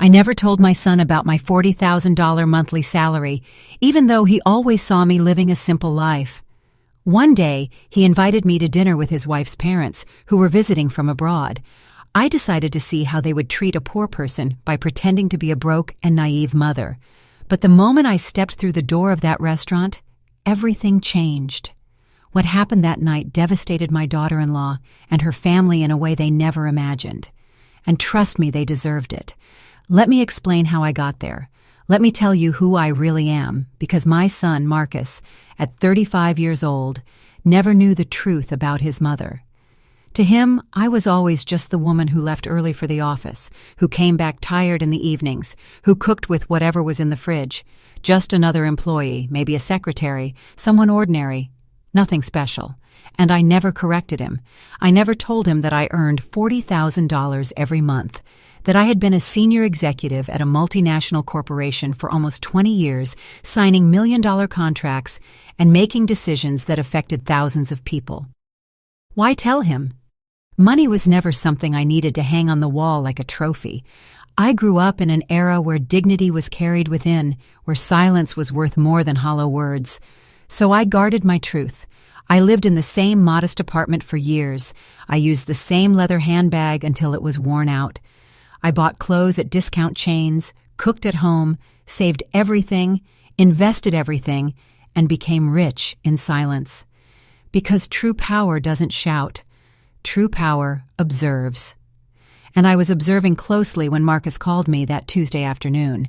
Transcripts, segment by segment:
I never told my son about my $40,000 monthly salary, even though he always saw me living a simple life. One day, he invited me to dinner with his wife's parents, who were visiting from abroad. I decided to see how they would treat a poor person by pretending to be a broke and naive mother. But the moment I stepped through the door of that restaurant, everything changed. What happened that night devastated my daughter-in-law and her family in a way they never imagined. And trust me, they deserved it. Let me explain how I got there. Let me tell you who I really am, because my son, Marcus, at 35 years old, never knew the truth about his mother. To him, I was always just the woman who left early for the office, who came back tired in the evenings, who cooked with whatever was in the fridge. Just another employee, maybe a secretary, someone ordinary, nothing special. And I never corrected him. I never told him that I earned $40,000 every month, that I had been a senior executive at a multinational corporation for almost 20 years, signing million-dollar contracts and making decisions that affected thousands of people. Why tell him? Money was never something I needed to hang on the wall like a trophy. I grew up in an era where dignity was carried within, where silence was worth more than hollow words. So I guarded my truth. I lived in the same modest apartment for years. I used the same leather handbag until it was worn out. I bought clothes at discount chains, cooked at home, saved everything, invested everything, and became rich in silence. Because true power doesn't shout. True power observes. And I was observing closely when Marcus called me that Tuesday afternoon.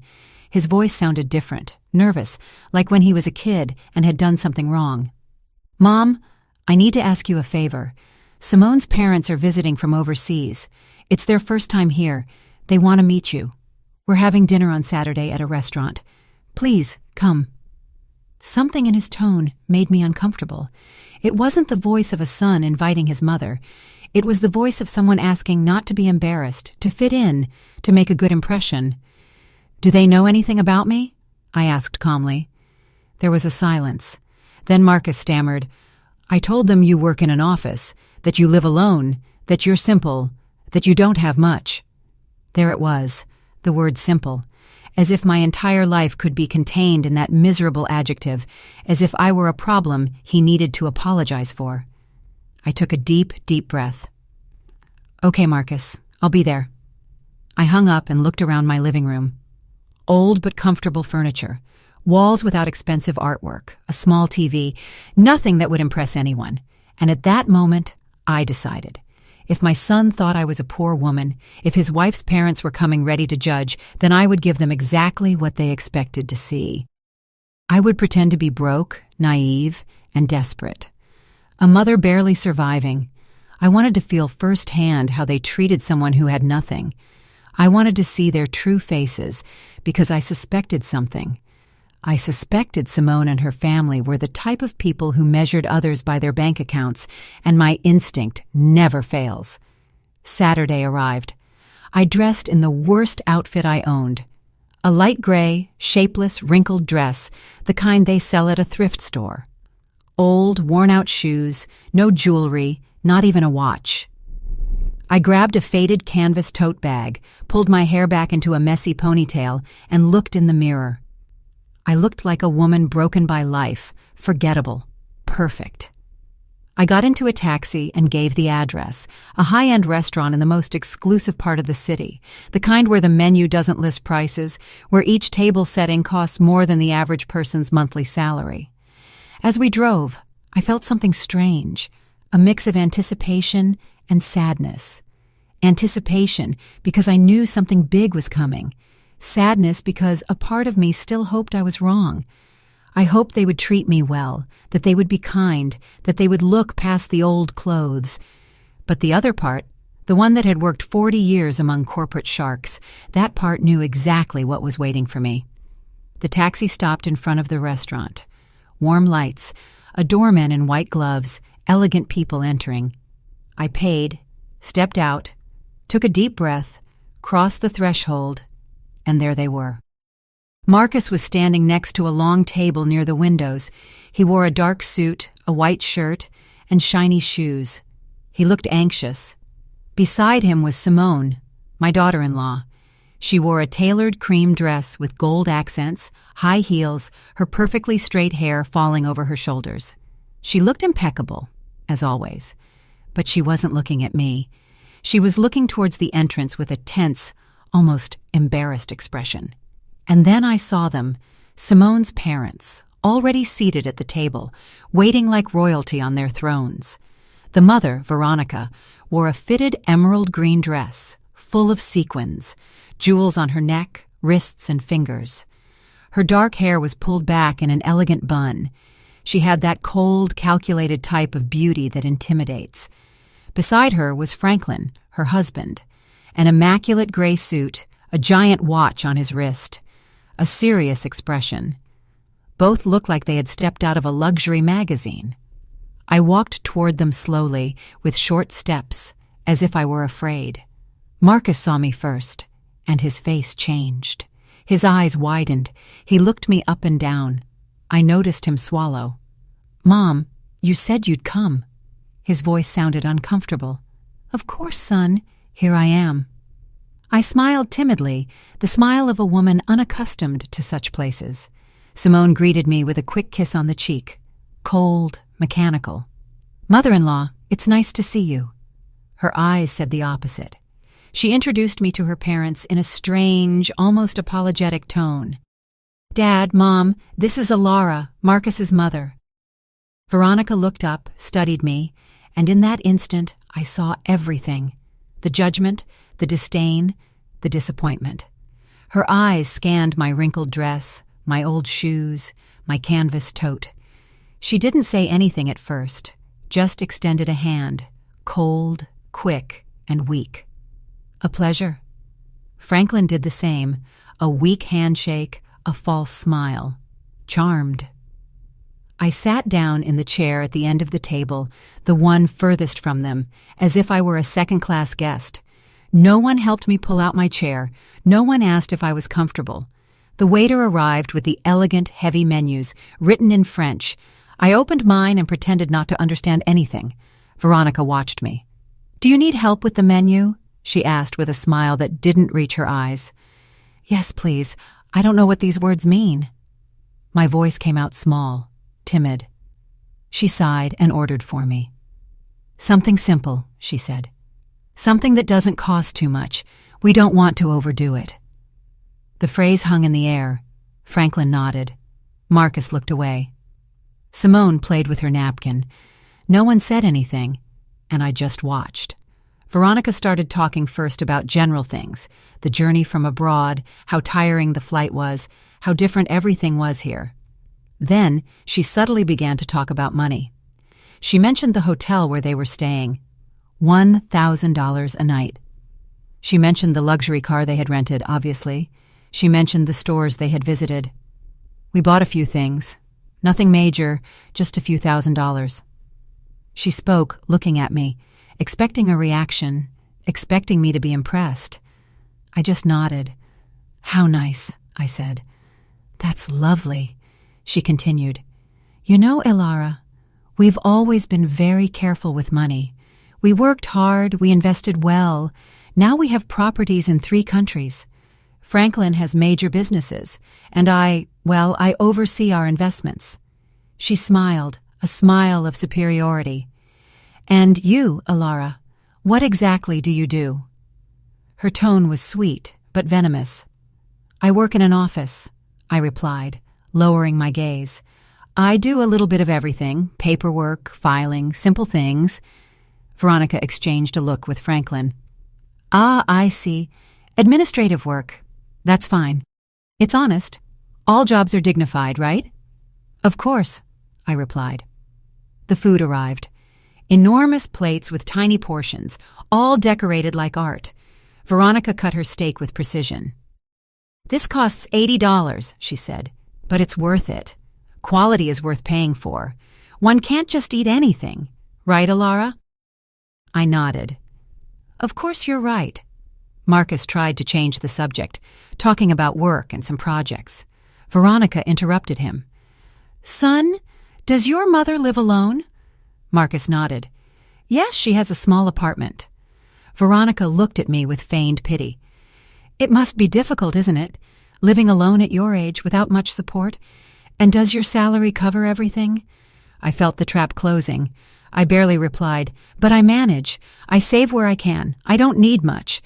His voice sounded different, nervous, like when he was a kid and had done something wrong. "Mom, I need to ask you a favor. Simone's parents are visiting from overseas. It's their first time here. They want to meet you. We're having dinner on Saturday at a restaurant. Please, come." Something in his tone made me uncomfortable. It wasn't the voice of a son inviting his mother. It was the voice of someone asking not to be embarrassed, to fit in, to make a good impression. "Do they know anything about me?" I asked calmly. There was a silence. Then Marcus stammered, "I told them you work in an office, that you live alone, that you're simple, that you don't have much." There it was, the word simple, as if my entire life could be contained in that miserable adjective, as if I were a problem he needed to apologize for. I took a deep, deep breath. "Okay, Marcus, I'll be there." I hung up and looked around my living room. Old but comfortable furniture, walls without expensive artwork, a small TV, nothing that would impress anyone. And at that moment, I decided. If my son thought I was a poor woman, if his wife's parents were coming ready to judge, then I would give them exactly what they expected to see. I would pretend to be broke, naive, and desperate. A mother barely surviving. I wanted to feel firsthand how they treated someone who had nothing. I wanted to see their true faces because I suspected something. I suspected Simone and her family were the type of people who measured others by their bank accounts, and my instinct never fails. Saturday arrived. I dressed in the worst outfit I owned. A light gray, shapeless, wrinkled dress, the kind they sell at a thrift store. Old, worn-out shoes, no jewelry, not even a watch. I grabbed a faded canvas tote bag, pulled my hair back into a messy ponytail, and looked in the mirror. I looked like a woman broken by life, forgettable, perfect. I got into a taxi and gave the address, a high-end restaurant in the most exclusive part of the city, the kind where the menu doesn't list prices, where each table setting costs more than the average person's monthly salary. As we drove, I felt something strange, a mix of anticipation and sadness. Anticipation because I knew something big was coming. Sadness because a part of me still hoped I was wrong. I hoped they would treat me well, that they would be kind, that they would look past the old clothes. But the other part, the one that had worked 40 years among corporate sharks, that part knew exactly what was waiting for me. The taxi stopped in front of the restaurant. Warm lights, a doorman in white gloves, elegant people entering. I paid, stepped out, took a deep breath, crossed the threshold, and there they were. Marcus was standing next to a long table near the windows. He wore a dark suit, a white shirt, and shiny shoes. He looked anxious. Beside him was Simone, my daughter-in-law. She wore a tailored cream dress with gold accents, high heels, her perfectly straight hair falling over her shoulders. She looked impeccable, as always. But she wasn't looking at me. She was looking towards the entrance with a tense, almost embarrassed expression. And then I saw them, Simone's parents, already seated at the table, waiting like royalty on their thrones. The mother, Veronica, wore a fitted emerald green dress, full of sequins, jewels on her neck, wrists, and fingers. Her dark hair was pulled back in an elegant bun. She had that cold, calculated type of beauty that intimidates. Beside her was Franklin, her husband, an immaculate gray suit, a giant watch on his wrist, a serious expression. Both looked like they had stepped out of a luxury magazine. I walked toward them slowly, with short steps, as if I were afraid. Marcus saw me first, and his face changed. His eyes widened. He looked me up and down. I noticed him swallow. "Mom, you said you'd come." His voice sounded uncomfortable. "Of course, son. Here I am." I smiled timidly, the smile of a woman unaccustomed to such places. Simone greeted me with a quick kiss on the cheek. Cold, mechanical. "Mother-in-law, it's nice to see you." Her eyes said the opposite. She introduced me to her parents in a strange, almost apologetic tone. "Dad, Mom, this is Alara, Marcus's mother." Veronica looked up, studied me, and in that instant I saw everything. The judgment, the disdain, the disappointment. Her eyes scanned my wrinkled dress, my old shoes, my canvas tote. She didn't say anything at first, just extended a hand, cold, quick, and weak. "A pleasure." Franklin did the same, a weak handshake, a false smile. Charmed. I sat down in the chair at the end of the table, the one furthest from them, as if I were a second-class guest. No one helped me pull out my chair. No one asked if I was comfortable. The waiter arrived with the elegant, heavy menus, written in French. I opened mine and pretended not to understand anything. Veronica watched me. "Do you need help with the menu?" she asked with a smile that didn't reach her eyes. "Yes, please. I don't know what these words mean." My voice came out small, timid. She sighed and ordered for me. "Something simple," she said. "Something that doesn't cost too much. We don't want to overdo it." The phrase hung in the air. Franklin nodded. Marcus looked away. Simone played with her napkin. No one said anything, and I just watched. Veronica started talking first about general things, the journey from abroad, how tiring the flight was, how different everything was here. Then she subtly began to talk about money. She mentioned the hotel where they were staying. $1,000 a night. She mentioned the luxury car they had rented, obviously. She mentioned the stores they had visited. We bought a few things. Nothing major, just a few $1,000s. She spoke, looking at me, expecting a reaction, expecting me to be impressed. I just nodded. "How nice," I said. "That's lovely," she continued. "You know, Alara, we've always been very careful with money. We worked hard, we invested well. Now we have properties in 3 countries. Franklin has major businesses, and I oversee our investments." She smiled, a smile of superiority. "And you, Alara, what exactly do you do?" Her tone was sweet, but venomous. "I work in an office," I replied, lowering my gaze. "I do a little bit of everything, paperwork, filing, simple things." Veronica exchanged a look with Franklin. "Ah, I see. Administrative work. That's fine. It's honest. All jobs are dignified, right?" "Of course," I replied. The food arrived. Enormous plates with tiny portions, all decorated like art. Veronica cut her steak with precision. "This costs $80, she said, "but it's worth it. Quality is worth paying for. One can't just eat anything. Right, Alara?" I nodded. "Of course you're right." Marcus tried to change the subject, talking about work and some projects. Veronica interrupted him. "Son, does your mother live alone?" Marcus nodded. "Yes, she has a small apartment." Veronica looked at me with feigned pity. It must be difficult, isn't it? Living alone at your age without much support? And does your salary cover everything? I felt the trap closing. I barely replied, but I manage. I save where I can. I don't need much.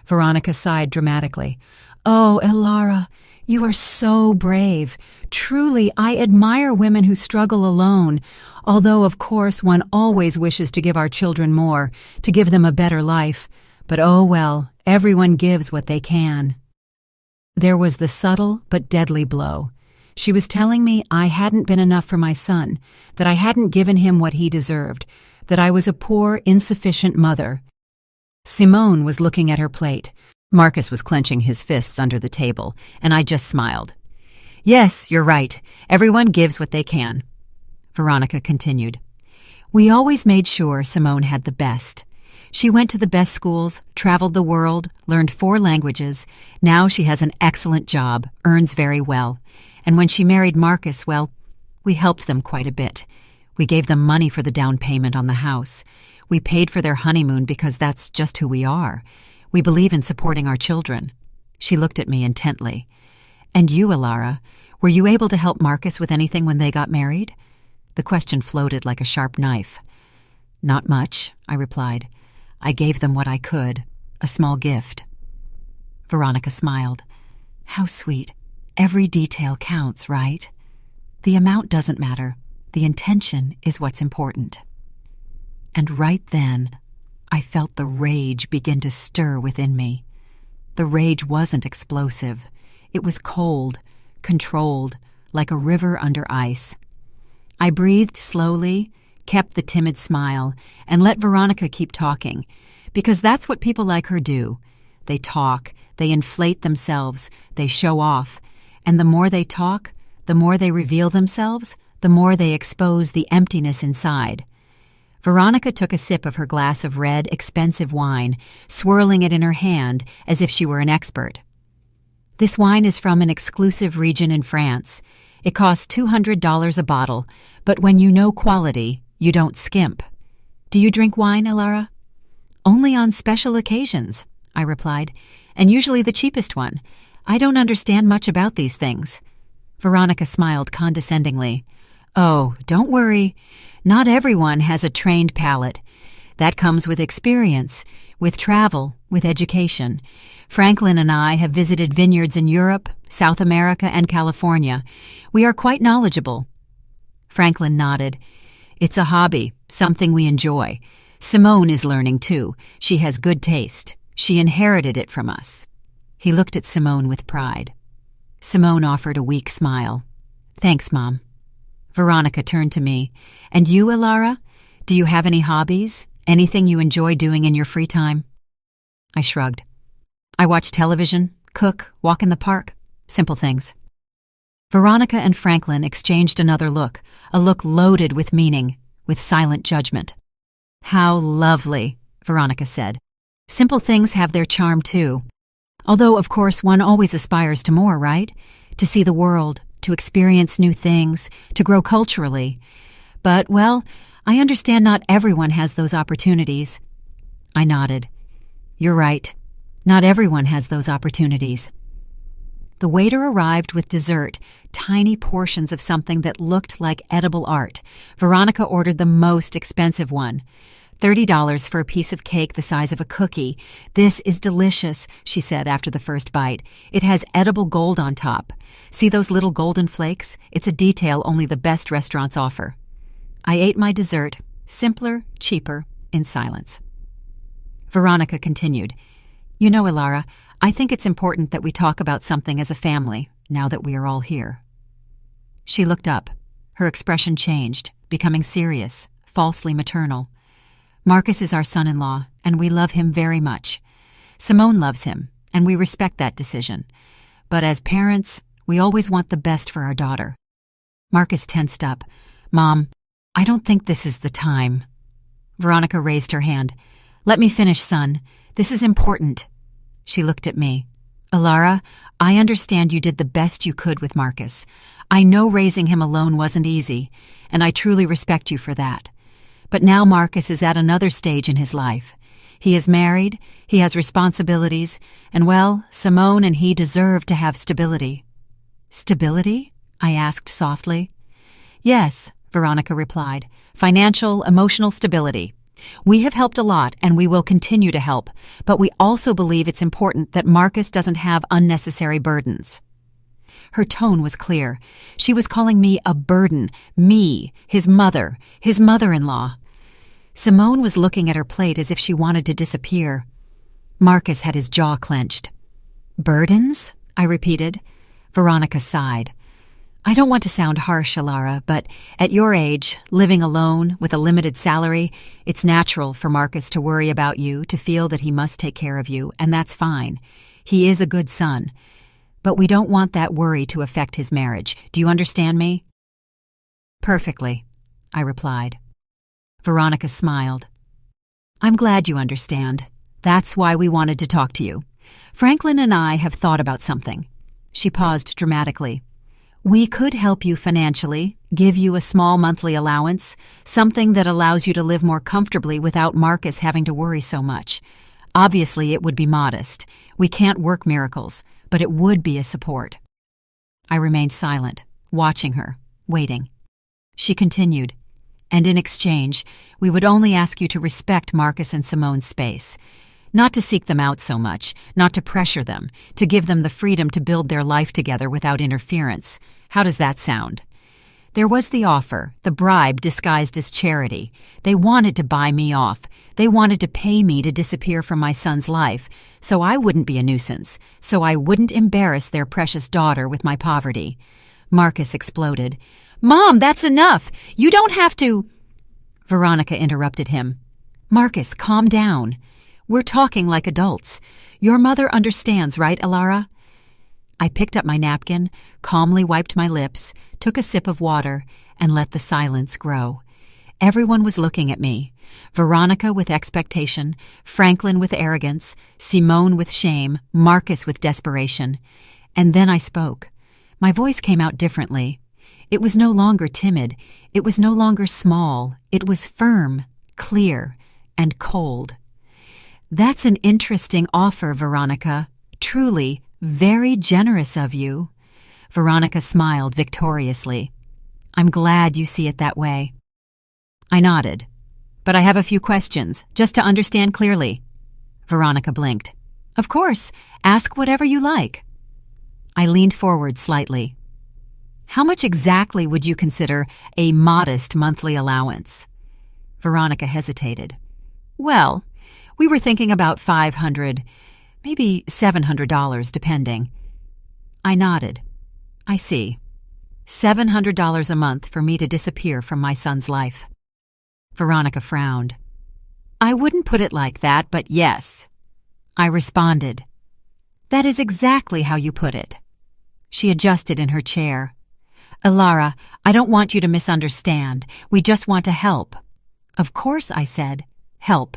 Veronica sighed dramatically. Oh, Elara, you are so brave. Truly, I admire women who struggle alone, although, of course, one always wishes to give our children more, to give them a better life. But oh well, everyone gives what they can. There was the subtle but deadly blow. She was telling me I hadn't been enough for my son, that I hadn't given him what he deserved, that I was a poor, insufficient mother. Simone was looking at her plate. Marcus was clenching his fists under the table, and I just smiled. Yes, you're right. Everyone gives what they can. Veronica continued. We always made sure Simone had the best. She went to the best schools, traveled the world, learned 4 languages. Now she has an excellent job, earns very well. And when she married Marcus, well, we helped them quite a bit. We gave them money for the down payment on the house. We paid for their honeymoon because that's just who we are. We believe in supporting our children. She looked at me intently. And you, Elara, were you able to help Marcus with anything when they got married? The question floated like a sharp knife. Not much, I replied. I gave them what I could, a small gift. Veronica smiled. How sweet. Every detail counts, right? The amount doesn't matter. The intention is what's important. And right then, I felt the rage begin to stir within me. The rage wasn't explosive. It was cold, controlled, like a river under ice. I breathed slowly, kept the timid smile, and let Veronica keep talking, because that's what people like her do. They talk, they inflate themselves, they show off, and the more they talk, the more they reveal themselves, the more they expose the emptiness inside. Veronica took a sip of her glass of red, expensive wine, swirling it in her hand as if she were an expert. This wine is from an exclusive region in France. It costs $200 a bottle, but when you know quality, you don't skimp. Do you drink wine, Elara? Only on special occasions, I replied, and usually the cheapest one. I don't understand much about these things. Veronica smiled condescendingly. Oh, don't worry. Not everyone has a trained palate. That comes with experience, with travel, with education. Franklin and I have visited vineyards in Europe, South America, and California. We are quite knowledgeable. Franklin nodded. It's a hobby, something we enjoy. Simone is learning too. She has good taste. She inherited it from us. He looked at Simone with pride. Simone offered a weak smile. Thanks, Mom. Veronica turned to me. And you, Elara? Do you have any hobbies? Anything you enjoy doing in your free time? I shrugged. I watch television, cook, walk in the park. Simple things. Veronica and Franklin exchanged another look, a look loaded with meaning, with silent judgment. How lovely, Veronica said. Simple things have their charm too. Although, of course, one always aspires to more, right? To see the world, to experience new things, to grow culturally. But, well, I understand not everyone has those opportunities. I nodded. You're right. Not everyone has those opportunities. The waiter arrived with dessert, tiny portions of something that looked like edible art. Veronica ordered the most expensive one. $30 for a piece of cake the size of a cookie. This is delicious, she said after the first bite. It has edible gold on top. See those little golden flakes? It's a detail only the best restaurants offer. I ate my dessert, simpler, cheaper, in silence. Veronica continued. You know, Elara, I think it's important that we talk about something as a family, now that we are all here. She looked up. Her expression changed, becoming serious, falsely maternal. Marcus is our son-in-law, and we love him very much. Simone loves him, and we respect that decision. But as parents, we always want the best for our daughter. Marcus tensed up. Mom, I don't think this is the time. Veronica raised her hand. Let me finish, son. This is important. She looked at me. Elara, I understand you did the best you could with Marcus. I know raising him alone wasn't easy, and I truly respect you for that. But now Marcus is at another stage in his life. He is married, he has responsibilities, and well, Simone and he deserve to have stability. Stability? I asked softly. Yes, Veronica replied. Financial, emotional stability. We have helped a lot and we will continue to help, but we also believe it's important that Marcus doesn't have unnecessary burdens. Her tone was clear. She was calling me a burden, me, his mother-in-law. Simone was looking at her plate as if she wanted to disappear. Marcus had his jaw clenched. Burdens? I repeated. Veronica sighed. I don't want to sound harsh, Alara, but at your age, living alone with a limited salary, it's natural for Marcus to worry about you, to feel that he must take care of you, and that's fine. He is a good son. But we don't want that worry to affect his marriage. Do you understand me? Perfectly, I replied. Veronica smiled. I'm glad you understand. That's why we wanted to talk to you. Franklin and I have thought about something. She paused dramatically. We could help you financially, give you a small monthly allowance, something that allows you to live more comfortably without Marcus having to worry so much. Obviously, it would be modest. We can't work miracles, but it would be a support. I remained silent, watching her, waiting. She continued, and in exchange, we would only ask you to respect Marcus and Simone's space. Not to seek them out so much, not to pressure them, to give them the freedom to build their life together without interference. How does that sound? There was the offer, the bribe disguised as charity. They wanted to buy me off. They wanted to pay me to disappear from my son's life, so I wouldn't be a nuisance, so I wouldn't embarrass their precious daughter with my poverty. Marcus exploded. Mom, that's enough! You don't have to— Veronica interrupted him. Marcus, calm down. We're talking like adults. Your mother understands, right, Alara? I picked up my napkin, calmly wiped my lips, took a sip of water, and let the silence grow. Everyone was looking at me. Veronica with expectation, Franklin with arrogance, Simone with shame, Marcus with desperation. And then I spoke. My voice came out differently. It was no longer timid. It was no longer small. It was firm, clear, and cold. That's an interesting offer, Veronica. Truly, very generous of you. Veronica smiled victoriously. I'm glad you see it that way. I nodded. But I have a few questions, just to understand clearly. Veronica blinked. Of course, ask whatever you like. I leaned forward slightly. How much exactly would you consider a modest monthly allowance? Veronica hesitated. Well, we were thinking about $500, maybe $700, depending. I nodded. I see. $700 a month for me to disappear from my son's life. Veronica frowned. I wouldn't put it like that, but yes. I responded. That is exactly how you put it. She adjusted in her chair. Alara, I don't want you to misunderstand. We just want to help. Of course, I said. Help.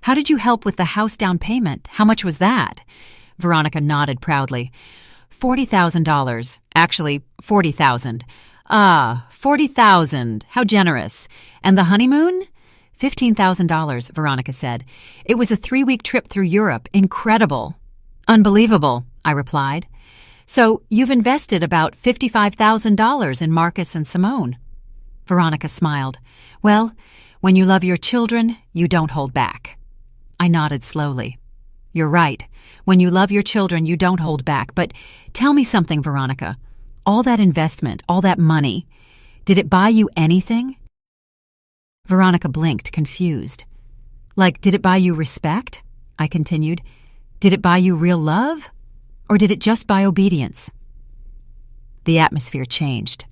How did you help with the house down payment? How much was that? Veronica nodded proudly. $40,000. Actually, $40,000. Ah, $40,000. How generous. And the honeymoon? $15,000, Veronica said. It was a 3-week trip through Europe. Incredible. Unbelievable, I replied. So you've invested about $55,000 in Marcus and Simone. Veronica smiled. Well, when you love your children, you don't hold back. I nodded slowly. You're right. When you love your children, you don't hold back. But tell me something, Veronica. All that investment, all that money, did it buy you anything? Veronica blinked, confused. Like, did it buy you respect? I continued. Did it buy you real love? Or did it just buy obedience? The atmosphere changed.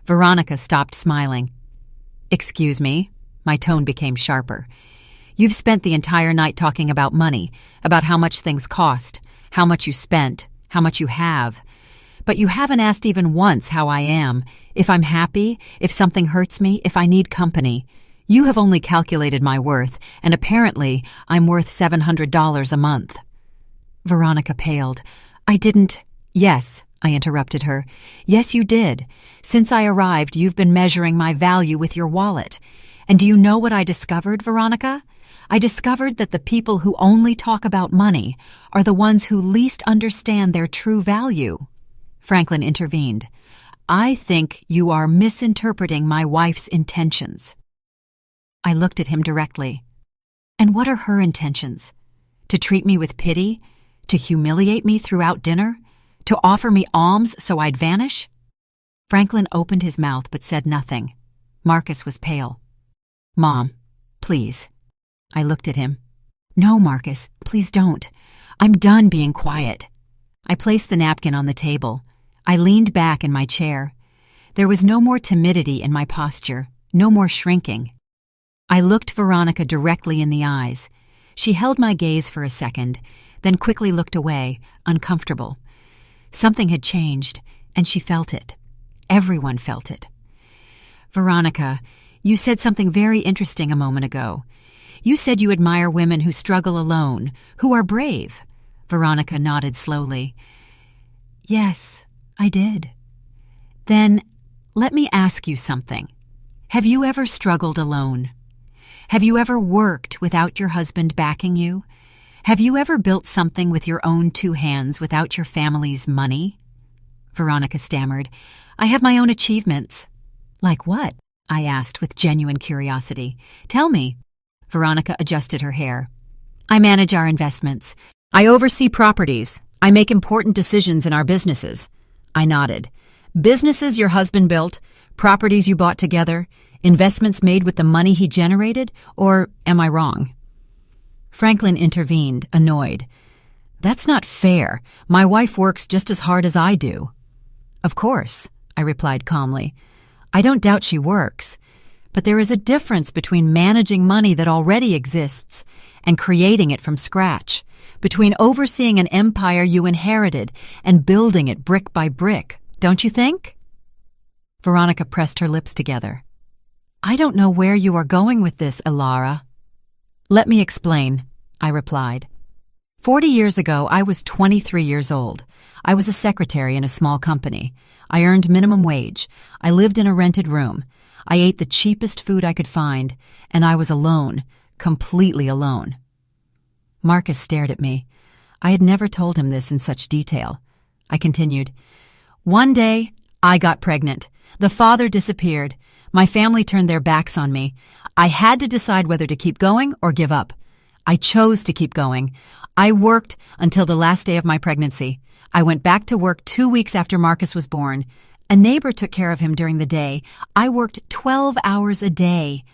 Veronica stopped smiling. Excuse me. My tone became sharper. You've spent the entire night talking about money, about how much things cost, how much you spent, how much you have. But you haven't asked even once how I am, if I'm happy, if something hurts me, if I need company. You have only calculated my worth, and apparently I'm worth $700 a month. Veronica paled. I didn't— Yes, I interrupted her. Yes, you did. Since I arrived, you've been measuring my value with your wallet. And do you know what I discovered, Veronica? I discovered that the people who only talk about money are the ones who least understand their true value. Franklin intervened. I think you are misinterpreting my wife's intentions. I looked at him directly. And what are her intentions? To treat me with pity? To humiliate me throughout dinner? To offer me alms so I'd vanish? Franklin opened his mouth but said nothing. Marcus was pale. Mom, please. I looked at him. No, Marcus, please don't. I'm done being quiet. I placed the napkin on the table. I leaned back in my chair. There was no more timidity in my posture, no more shrinking. I looked Veronica directly in the eyes. She held my gaze for a second, then quickly looked away, uncomfortable. Something had changed, and she felt it. Everyone felt it. Veronica, you said something very interesting a moment ago. You said you admire women who struggle alone, who are brave. Veronica nodded slowly. Yes, I did. Then, let me ask you something. Have you ever struggled alone? Have you ever worked without your husband backing you? Have you ever built something with your own 2 hands without your family's money? Veronica stammered. I have my own achievements. Like what? I asked with genuine curiosity. Tell me. Veronica adjusted her hair. I manage our investments. I oversee properties. I make important decisions in our businesses. I nodded. Businesses your husband built, properties you bought together, investments made with the money he generated, or am I wrong? Franklin intervened, annoyed. That's not fair. My wife works just as hard as I do. Of course, I replied calmly. I don't doubt she works. But there is a difference between managing money that already exists and creating it from scratch, between overseeing an empire you inherited and building it brick by brick, don't you think? Veronica pressed her lips together. I don't know where you are going with this, Ilara. Let me explain, I replied. 40 years ago, I was 23 years old. I was a secretary in a small company. I earned minimum wage. I lived in a rented room. I ate the cheapest food I could find, and I was alone, completely alone. Marcus stared at me. I had never told him this in such detail. I continued. One day, I got pregnant. The father disappeared. My family turned their backs on me. I had to decide whether to keep going or give up. I chose to keep going. I worked until the last day of my pregnancy. I went back to work 2 weeks after Marcus was born. A neighbor took care of him during the day. I worked 12 hours a day.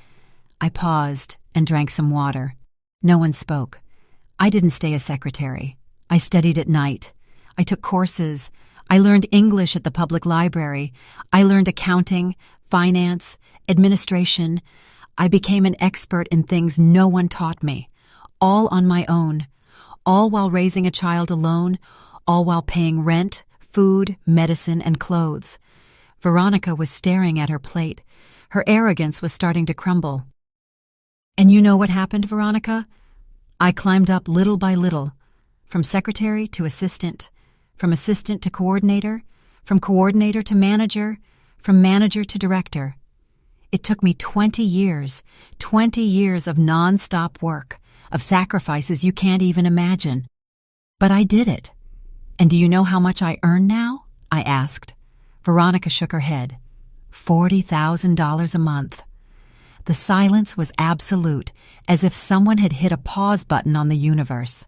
I paused and drank some water. No one spoke. I didn't stay a secretary. I studied at night. I took courses. I learned English at the public library. I learned accounting, finance, administration. I became an expert in things no one taught me, all on my own, all while raising a child alone, all while paying rent, food, medicine, and clothes. Veronica was staring at her plate. Her arrogance was starting to crumble. And you know what happened, Veronica? I climbed up little by little, from secretary to assistant, from assistant to coordinator, from coordinator to manager, from manager to director. It took me 20 years of non-stop work, of sacrifices you can't even imagine. But I did it. And do you know how much I earn now? I asked. Veronica shook her head. $40,000 a month. The silence was absolute, as if someone had hit a pause button on the universe.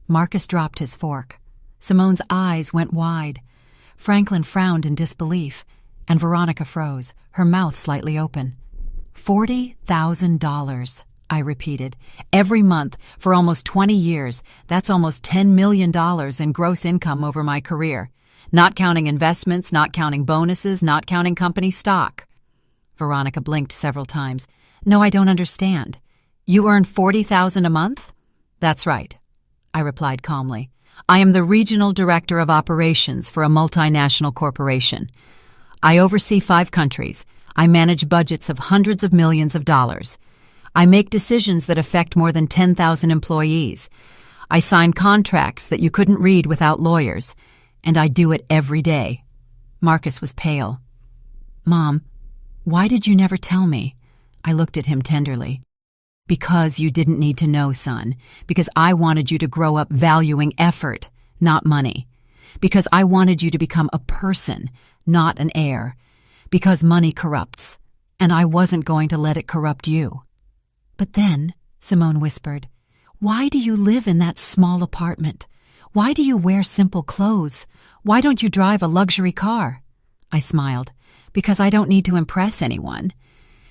Marcus dropped his fork. Simone's eyes went wide. Franklin frowned in disbelief, and Veronica froze, her mouth slightly open. $40,000, I repeated. Every month, for almost 20 years, that's almost $10 million in gross income over my career. Not counting investments, not counting bonuses, not counting company stock. Veronica blinked several times. No, I don't understand. You earn $40,000 a month? That's right, I replied calmly. I am the regional director of operations for a multinational corporation. I oversee 5 countries. I manage budgets of hundreds of millions of dollars. I make decisions that affect more than 10,000 employees. I sign contracts that you couldn't read without lawyers. And I do it every day. Marcus was pale. Mom, why did you never tell me? I looked at him tenderly. Because you didn't need to know, son. Because I wanted you to grow up valuing effort, not money. Because I wanted you to become a person, not an heir. Because money corrupts, and I wasn't going to let it corrupt you. But then, Simone whispered, why do you live in that small apartment? Why do you wear simple clothes? Why don't you drive a luxury car? I smiled. Because I don't need to impress anyone.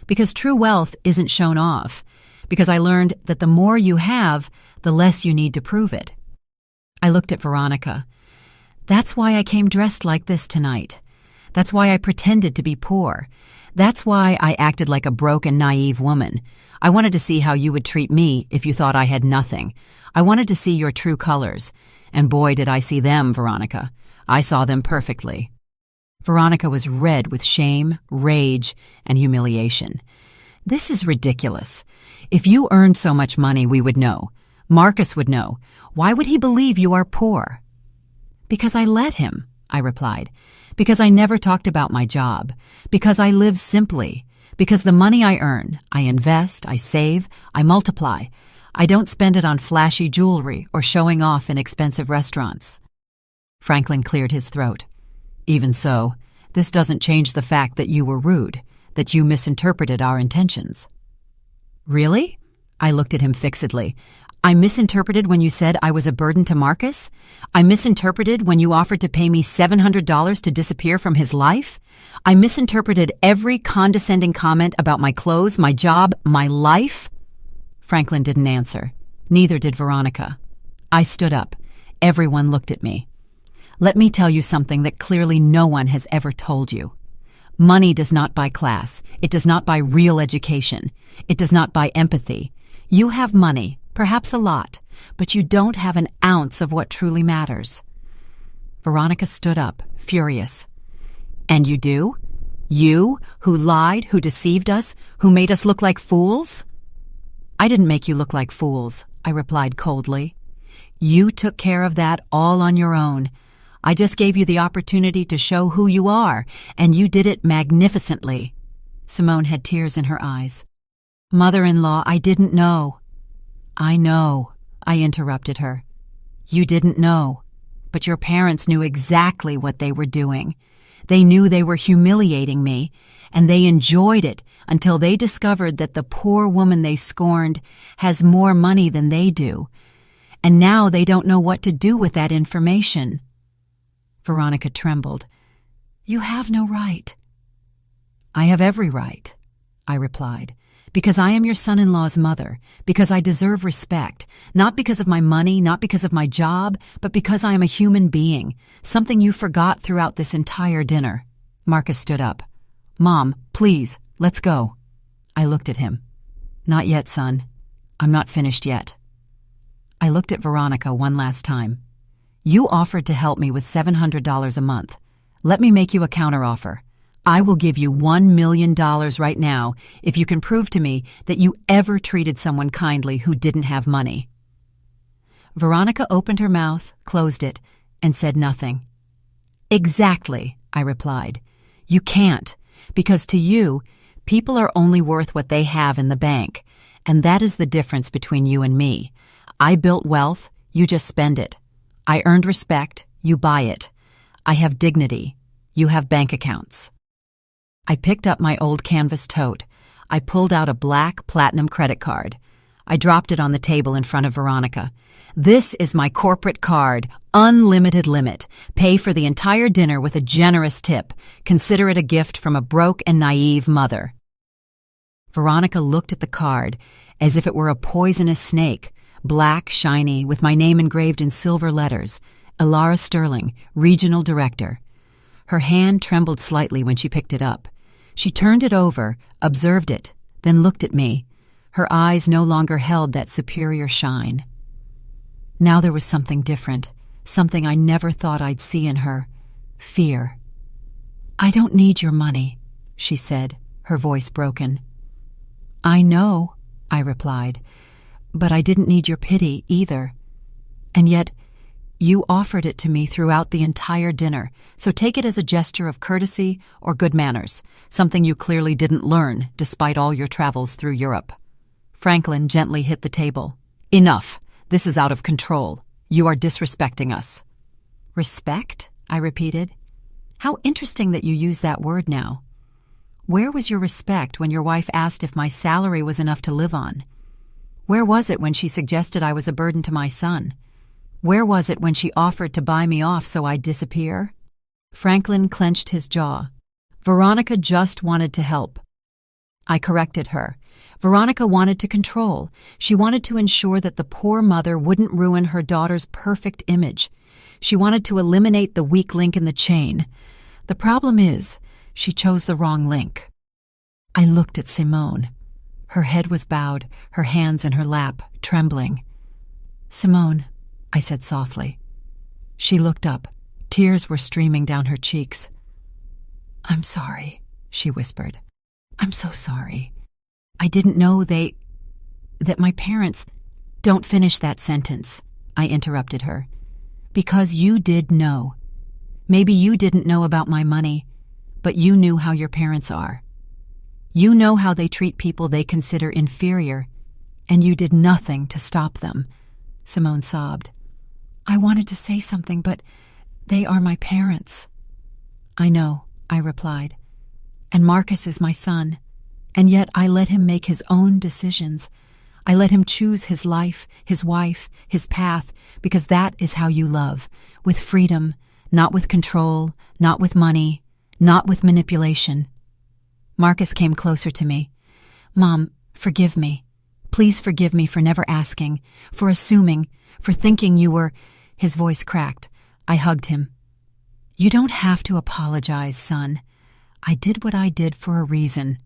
Because true wealth isn't shown off. Because I learned that the more you have, the less you need to prove it. I looked at Veronica. That's why I came dressed like this tonight. That's why I pretended to be poor. That's why I acted like a broken, naive woman. I wanted to see how you would treat me if you thought I had nothing. I wanted to see your true colors. And boy, did I see them, Veronica. I saw them perfectly. Veronica was red with shame, rage, and humiliation. This is ridiculous. If you earned so much money, we would know. Marcus would know. Why would he believe you are poor? Because I let him, I replied. Because I never talked about my job. Because I live simply. Because the money I earn, I invest, I save, I multiply. I don't spend it on flashy jewelry or showing off in expensive restaurants. Franklin cleared his throat. Even so, this doesn't change the fact that you were rude, that you misinterpreted our intentions. Really? I looked at him fixedly. I misinterpreted when you said I was a burden to Marcus? I misinterpreted when you offered to pay me $700 to disappear from his life? I misinterpreted every condescending comment about my clothes, my job, my life? Franklin didn't answer. Neither did Veronica. I stood up. Everyone looked at me. Let me tell you something that clearly no one has ever told you. Money does not buy class. It does not buy real education. It does not buy empathy. You have money, perhaps a lot, but you don't have an ounce of what truly matters. Veronica stood up, furious. And you do? You, who lied, who deceived us, who made us look like fools? I didn't make you look like fools, I replied coldly. You took care of that all on your own. I just gave you the opportunity to show who you are, and you did it magnificently. Simone had tears in her eyes. Mother-in-law, I didn't know. I know, I interrupted her. You didn't know, but your parents knew exactly what they were doing. They knew they were humiliating me, and they enjoyed it until they discovered that the poor woman they scorned has more money than they do. And now they don't know what to do with that information. Veronica trembled. You have no right. I have every right, I replied, because I am your son-in-law's mother, because I deserve respect, not because of my money, not because of my job, but because I am a human being, something you forgot throughout this entire dinner. Marcus stood up. Mom, please, let's go. I looked at him. Not yet, son. I'm not finished yet. I looked at Veronica one last time. You offered to help me with $700 a month. Let me make you a counteroffer. I will give you $1 million right now if you can prove to me that you ever treated someone kindly who didn't have money. Veronica opened her mouth, closed it, and said nothing. Exactly, I replied. You can't, because to you, people are only worth what they have in the bank, and that is the difference between you and me. I built wealth, you just spend it. I earned respect, you buy it. I have dignity, you have bank accounts. I picked up my old canvas tote. I pulled out a black platinum credit card. I dropped it on the table in front of Veronica. This is my corporate card, unlimited limit. Pay for the entire dinner with a generous tip. Consider it a gift from a broke and naive mother. Veronica looked at the card as if it were a poisonous snake, black, shiny, with my name engraved in silver letters, Elara Sterling, Regional Director. Her hand trembled slightly when she picked it up. She turned it over, observed it, then looked at me. Her eyes no longer held that superior shine. Now there was something different, something I never thought I'd see in her. Fear. I don't need your money, she said, her voice broken. I know, I replied, but I didn't need your pity either. And yet, you offered it to me throughout the entire dinner, so take it as a gesture of courtesy or good manners, something you clearly didn't learn despite all your travels through Europe. Franklin gently hit the table. "Enough! This is out of control. You are disrespecting us." "Respect?" I repeated. "How interesting that you use that word now. Where was your respect when your wife asked if my salary was enough to live on? Where was it when she suggested I was a burden to my son? Where was it when she offered to buy me off so I'd disappear?" Franklin clenched his jaw. "Veronica just wanted to help." I corrected her. Veronica wanted to control. She wanted to ensure that the poor mother wouldn't ruin her daughter's perfect image. She wanted to eliminate the weak link in the chain. The problem is, she chose the wrong link. I looked at Simone. Her head was bowed, her hands in her lap, trembling. "Simone," I said softly. She looked up. Tears were streaming down her cheeks. "I'm sorry," she whispered. "I'm so sorry. I didn't know that my parents—" "Don't finish that sentence," I interrupted her. "Because you did know. Maybe you didn't know about my money, but you knew how your parents are. You know how they treat people they consider inferior, and you did nothing to stop them." Simone sobbed. "I wanted to say something, but they are my parents." "I know," I replied. "And Marcus is my son. And yet I let him make his own decisions. I let him choose his life, his wife, his path, because that is how you love, with freedom, not with control, not with money, not with manipulation." Marcus came closer to me. "Mom, forgive me. Please forgive me for never asking, for assuming, for thinking you were—" His voice cracked. I hugged him. "You don't have to apologize, son. I did what I did for a reason.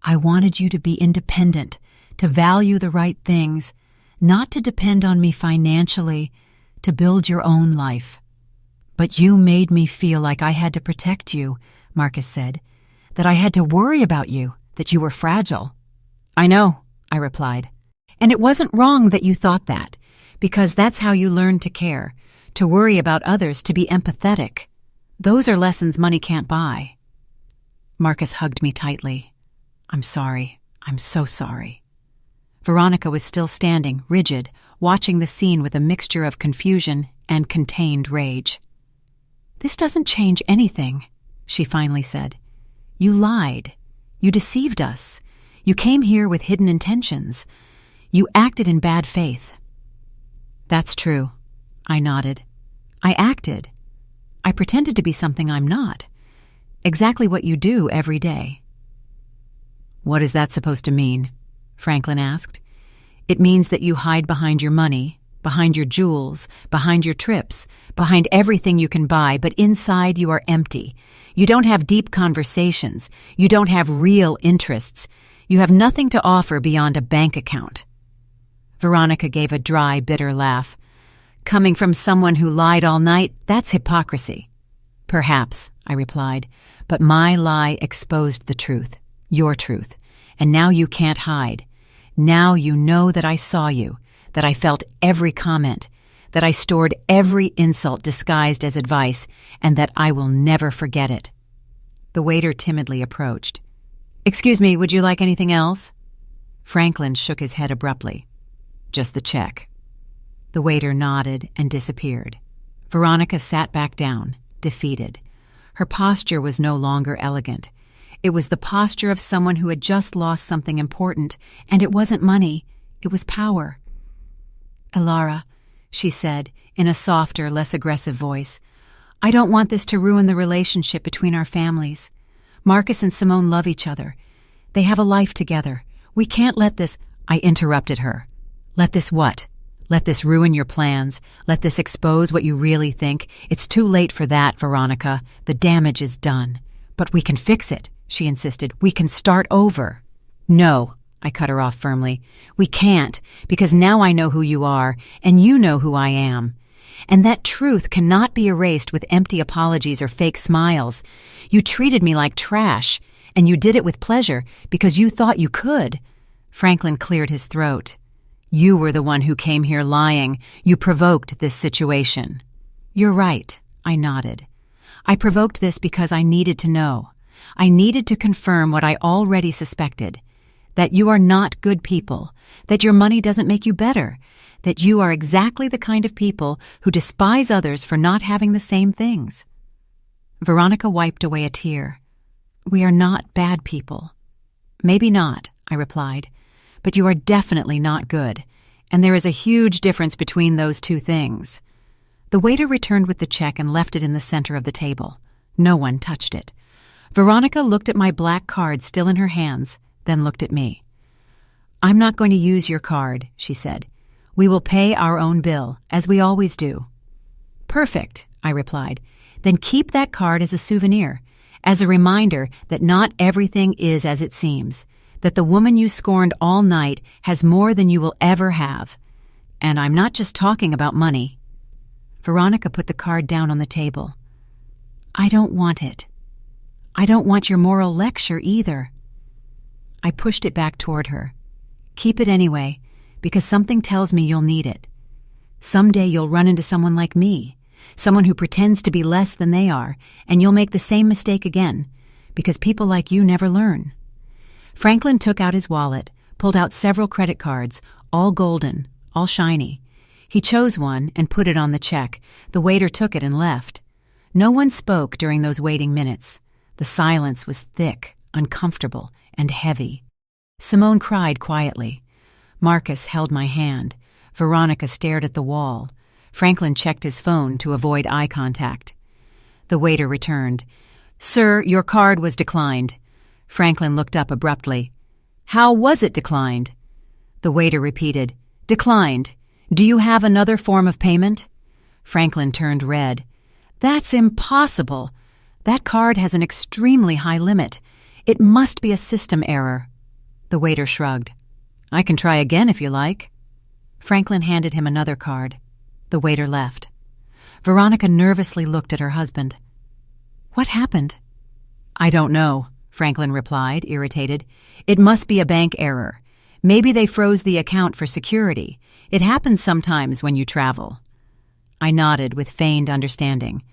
I wanted you to be independent, to value the right things, not to depend on me financially, to build your own life. But you made me feel like I had to protect you," Marcus said, "that I had to worry about you, that you were fragile." "I know," I replied. "And it wasn't wrong that you thought that, because that's how you learn to care, to worry about others, to be empathetic. Those are lessons money can't buy." Marcus hugged me tightly. "I'm sorry. I'm so sorry." Veronica was still standing, rigid, watching the scene with a mixture of confusion and contained rage. "This doesn't change anything," she finally said. "You lied. You deceived us. You came here with hidden intentions. You acted in bad faith." "That's true," I nodded. "I acted. I pretended to be something I'm not. Exactly what you do every day." "What is that supposed to mean?" Franklin asked. "It means that you hide behind your money, behind your jewels, behind your trips, behind everything you can buy, but inside you are empty. You don't have deep conversations. You don't have real interests. You have nothing to offer beyond a bank account." Veronica gave a dry, bitter laugh. "Coming from someone who lied all night, that's hypocrisy." "Perhaps," I replied, "but my lie exposed the truth, your truth, and now you can't hide. Now you know that I saw you, that I felt every comment, that I stored every insult disguised as advice, and that I will never forget it." The waiter timidly approached. "Excuse me, would you like anything else?" Franklin shook his head abruptly. "Just the check." The waiter nodded and disappeared. Veronica sat back down, defeated. Her posture was no longer elegant. It was the posture of someone who had just lost something important, and it wasn't money, it was power. "Elara," she said, in a softer, less aggressive voice, "I don't want this to ruin the relationship between our families. Marcus and Simone love each other. They have a life together. We can't let this—" I interrupted her. "Let this what? Let this ruin your plans? Let this expose what you really think? It's too late for that, Veronica. The damage is done. But we can fix it," she insisted. "We can start over." "No," I cut her off firmly. "We can't, because now I know who you are, and you know who I am. And that truth cannot be erased with empty apologies or fake smiles. You treated me like trash, and you did it with pleasure because you thought you could." Franklin cleared his throat. "You were the one who came here lying. You provoked this situation." "You're right," I nodded. "I provoked this because I needed to know. I needed to confirm what I already suspected, that you are not good people, that your money doesn't make you better, that you are exactly the kind of people who despise others for not having the same things. Veronica wiped away a tear. We are not bad people. Maybe not, I replied, but you are definitely not good, and there is a huge difference between those two things. The waiter returned with the check and left it in the center of the table. No one touched it. Veronica looked at my black card still in her hands, then looked at me. I'm not going to use your card, she said. We will pay our own bill, as we always do. Perfect, I replied. Then keep that card as a souvenir, as a reminder that not everything is as it seems, that the woman you scorned all night has more than you will ever have. And I'm not just talking about money. Veronica put the card down on the table. I don't want it. I don't want your moral lecture either. I pushed it back toward her. Keep it anyway, because something tells me you'll need it. Someday you'll run into someone like me, someone who pretends to be less than they are, and you'll make the same mistake again, because people like you never learn. Franklin took out his wallet, pulled out several credit cards, all golden, all shiny. He chose one and put it on the check. The waiter took it and left. No one spoke during those waiting minutes. The silence was thick, uncomfortable, and heavy. Simone cried quietly. Marcus held my hand. Veronica stared at the wall. Franklin checked his phone to avoid eye contact. The waiter returned. Sir, your card was declined. Franklin looked up abruptly. How was it declined? The waiter repeated. Declined. Do you have another form of payment? Franklin turned red. That's impossible. That card has an extremely high limit. It must be a system error. The waiter shrugged. I can try again if you like. Franklin handed him another card. The waiter left. Veronica nervously looked at her husband. What happened? I don't know, Franklin replied, irritated. It must be a bank error. Maybe they froze the account for security. It happens sometimes when you travel. I nodded with feigned understanding.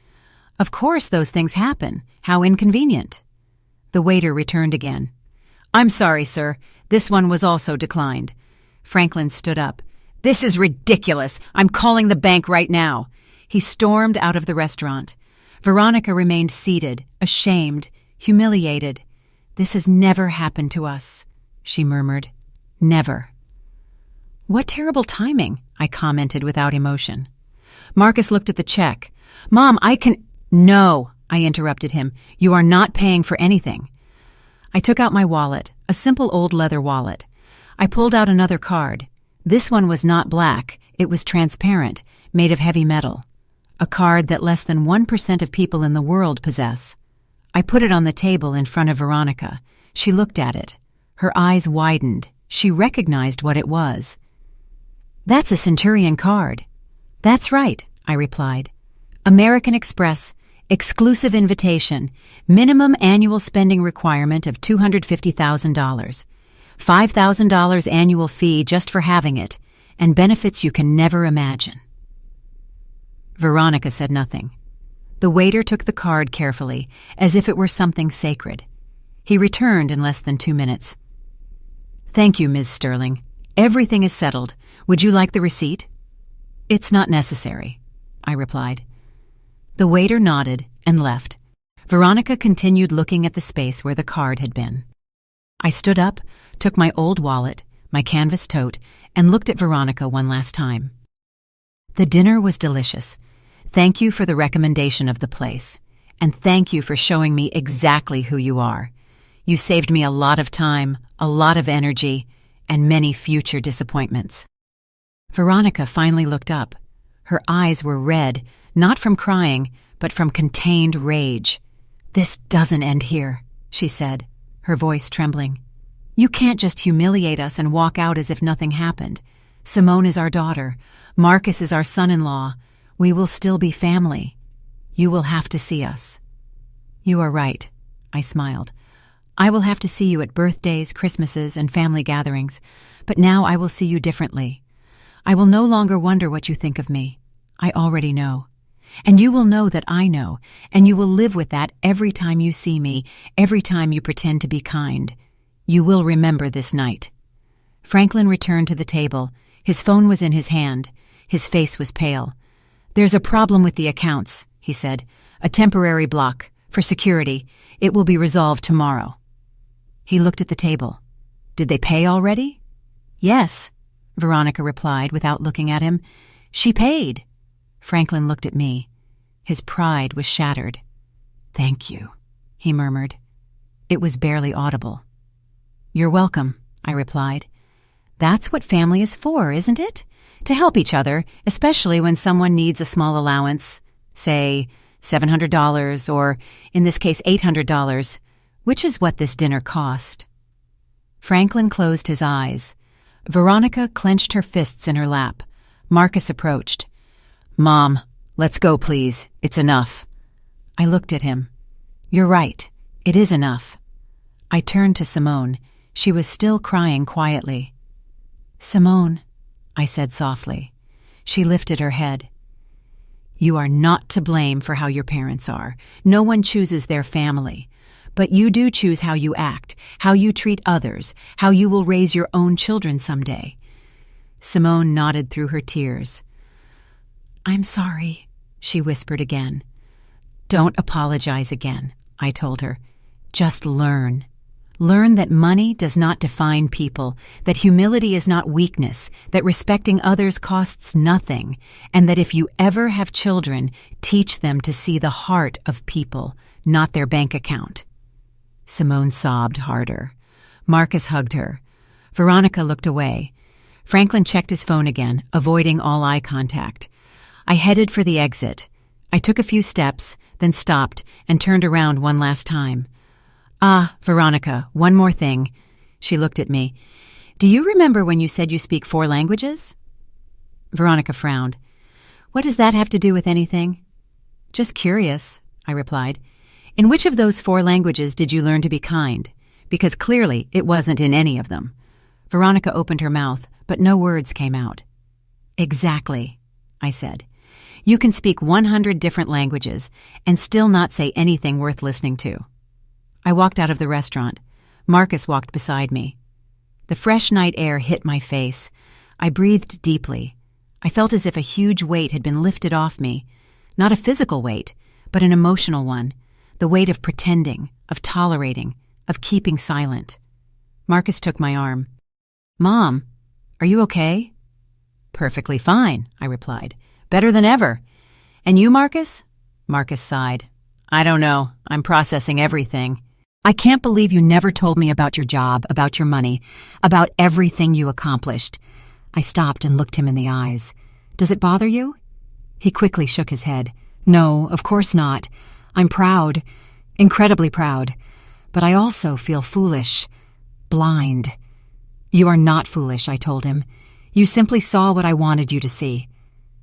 Of course those things happen. How inconvenient. The waiter returned again. I'm sorry, sir. This one was also declined. Franklin stood up. This is ridiculous. I'm calling the bank right now. He stormed out of the restaurant. Veronica remained seated, ashamed, humiliated. This has never happened to us, she murmured. Never. What terrible timing, I commented without emotion. Marcus looked at the check. Mom, I can— No, I interrupted him. You are not paying for anything. I took out my wallet, a simple old leather wallet. I pulled out another card. This one was not black. It was transparent, made of heavy metal. A card that less than 1% of people in the world possess. I put it on the table in front of Veronica. She looked at it. Her eyes widened. She recognized what it was. That's a Centurion card. That's right, I replied. American Express, exclusive invitation, minimum annual spending requirement of $250,000, $5,000 annual fee just for having it, and benefits you can never imagine. Veronica said nothing. The waiter took the card carefully, as if it were something sacred. He returned in less than 2 minutes. Thank you, Ms. Sterling. Everything is settled. Would you like the receipt? It's not necessary, I replied. The waiter nodded and left. Veronica continued looking at the space where the card had been. I stood up, took my old wallet, my canvas tote, and looked at Veronica one last time. The dinner was delicious. Thank you for the recommendation of the place, and thank you for showing me exactly who you are. You saved me a lot of time, a lot of energy, and many future disappointments. Veronica finally looked up. Her eyes were red, not from crying, but from contained rage. This doesn't end here, she said, her voice trembling. You can't just humiliate us and walk out as if nothing happened. Simone is our daughter. Marcus is our son-in-law. We will still be family. You will have to see us. You are right, I smiled. I will have to see you at birthdays, Christmases, and family gatherings, but now I will see you differently. I will no longer wonder what you think of me. I already know. And you will know that I know, and you will live with that every time you see me, every time you pretend to be kind. You will remember this night." Franklin returned to the table. His phone was in his hand. His face was pale. "There's a problem with the accounts," he said. "A temporary block. For security. It will be resolved tomorrow." He looked at the table. "Did they pay already?" "Yes," Veronica replied without looking at him. "She paid." Franklin looked at me. His pride was shattered. "Thank you," he murmured. It was barely audible. "You're welcome," I replied. "That's what family is for, isn't it? To help each other, especially when someone needs a small allowance, say $700 or, in this case, $800, which is what this dinner cost." Franklin closed his eyes. Veronica clenched her fists in her lap. Marcus approached. "Mom, let's go, please. It's enough." I looked at him. "You're right. It is enough." I turned to Simone. She was still crying quietly. "Simone," I said softly. She lifted her head. "You are not to blame for how your parents are. No one chooses their family. But you do choose how you act, how you treat others, how you will raise your own children someday." Simone nodded through her tears. "I'm sorry," she whispered again. "Don't apologize again," I told her. "Just learn. Learn that money does not define people, that humility is not weakness, that respecting others costs nothing, and that if you ever have children, teach them to see the heart of people, not their bank account." Simone sobbed harder. Marcus hugged her. Veronica looked away. Franklin checked his phone again, avoiding all eye contact. I headed for the exit. I took a few steps, then stopped and turned around one last time. "Ah, Veronica, one more thing." She looked at me. "Do you remember when you said you speak 4 languages?" Veronica frowned. "What does that have to do with anything?" "Just curious," I replied. "In which of those 4 languages did you learn to be kind? Because clearly it wasn't in any of them." Veronica opened her mouth, but no words came out. "Exactly," I said. "You can speak 100 different languages and still not say anything worth listening to." I walked out of the restaurant. Marcus walked beside me. The fresh night air hit my face. I breathed deeply. I felt as if a huge weight had been lifted off me. Not a physical weight, but an emotional one. The weight of pretending, of tolerating, of keeping silent. Marcus took my arm. "Mom, are you okay?" "Perfectly fine," I replied. "Better than ever. And you, Marcus?" Marcus sighed. "I don't know. I'm processing everything." "I can't believe you never told me about your job, about your money, about everything you accomplished." I stopped and looked him in the eyes. "Does it bother you?" He quickly shook his head. "No, of course not. I'm proud, incredibly proud. But I also feel foolish, blind." "You are not foolish," I told him. "You simply saw what I wanted you to see.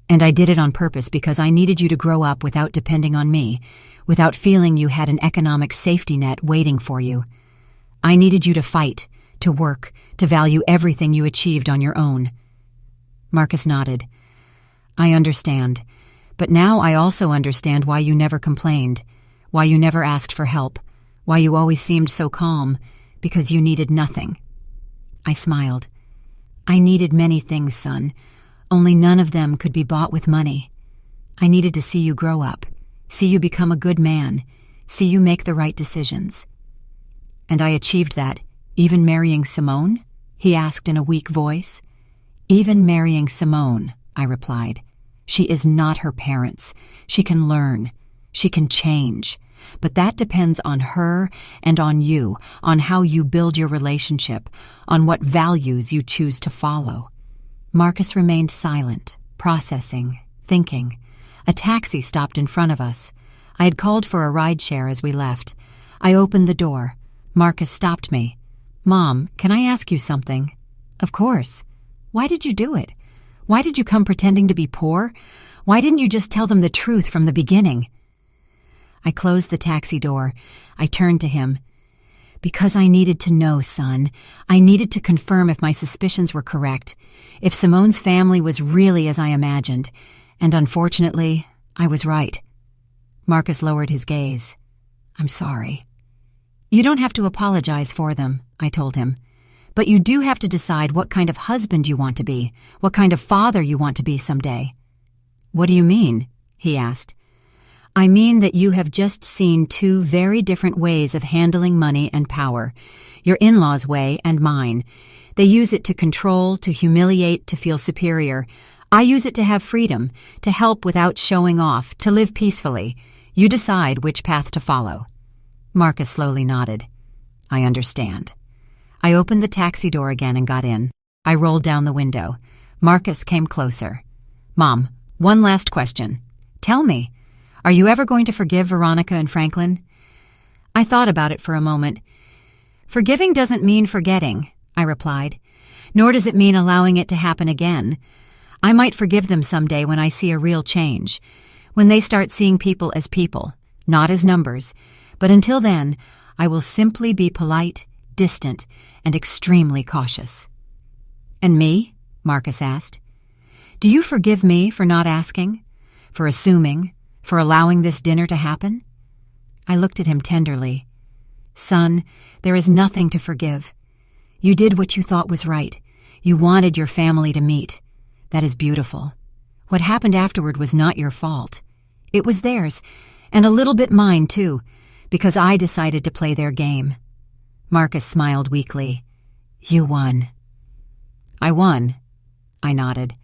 And I did it on purpose because I needed you to grow up without depending on me, without feeling you had an economic safety net waiting for you. I needed you to fight, to work, to value everything you achieved on your own." Marcus nodded. "I understand. But now I also understand why you never complained, why you never asked for help, why you always seemed so calm, because you needed nothing." I smiled. "I needed many things, son. Only none of them could be bought with money. I needed to see you grow up, see you become a good man, see you make the right decisions." "And I achieved that, even marrying Simone?" he asked in a weak voice. "Even marrying Simone," I replied. "She is not her parents. She can learn. She can change. But that depends on her and on you, on how you build your relationship, on what values you choose to follow." Marcus remained silent, processing, thinking. A taxi stopped in front of us. I had called for a rideshare as we left. I opened the door. Marcus stopped me. "Mom, can I ask you something?" "Of course." "Why did you do it? Why did you come pretending to be poor? Why didn't you just tell them the truth from the beginning?" I closed the taxi door. I turned to him. "Because I needed to know, son. I needed to confirm if my suspicions were correct, if Simone's family was really as I imagined. And unfortunately, I was right." Marcus lowered his gaze. "I'm sorry." You don't have to apologize for them, I told him. But you do have to decide what kind of husband you want to be, what kind of father you want to be someday. What do you mean? He asked. I mean that you have just seen two very different ways of handling money and power. Your in-laws' way and mine. They use it to control, to humiliate, to feel superior. I use it to have freedom, to help without showing off, to live peacefully. You decide which path to follow. Marcus slowly nodded. I understand. I opened the taxi door again and got in. I rolled down the window. Marcus came closer. Mom, one last question. Tell me, are you ever going to forgive Veronica and Franklin? I thought about it for a moment. Forgiving doesn't mean forgetting, I replied, nor does it mean allowing it to happen again. I might forgive them someday when I see a real change, when they start seeing people as people, not as numbers, but until then, I will simply be polite, distant, and extremely cautious. And me? Marcus asked. Do you forgive me for not asking, for assuming, for allowing this dinner to happen? I looked at him tenderly. Son, there is nothing to forgive. You did what you thought was right. You wanted your family to meet. That is beautiful. What happened afterward was not your fault. It was theirs, and a little bit mine, too, because I decided to play their game. Marcus smiled weakly. You won. I won, I nodded,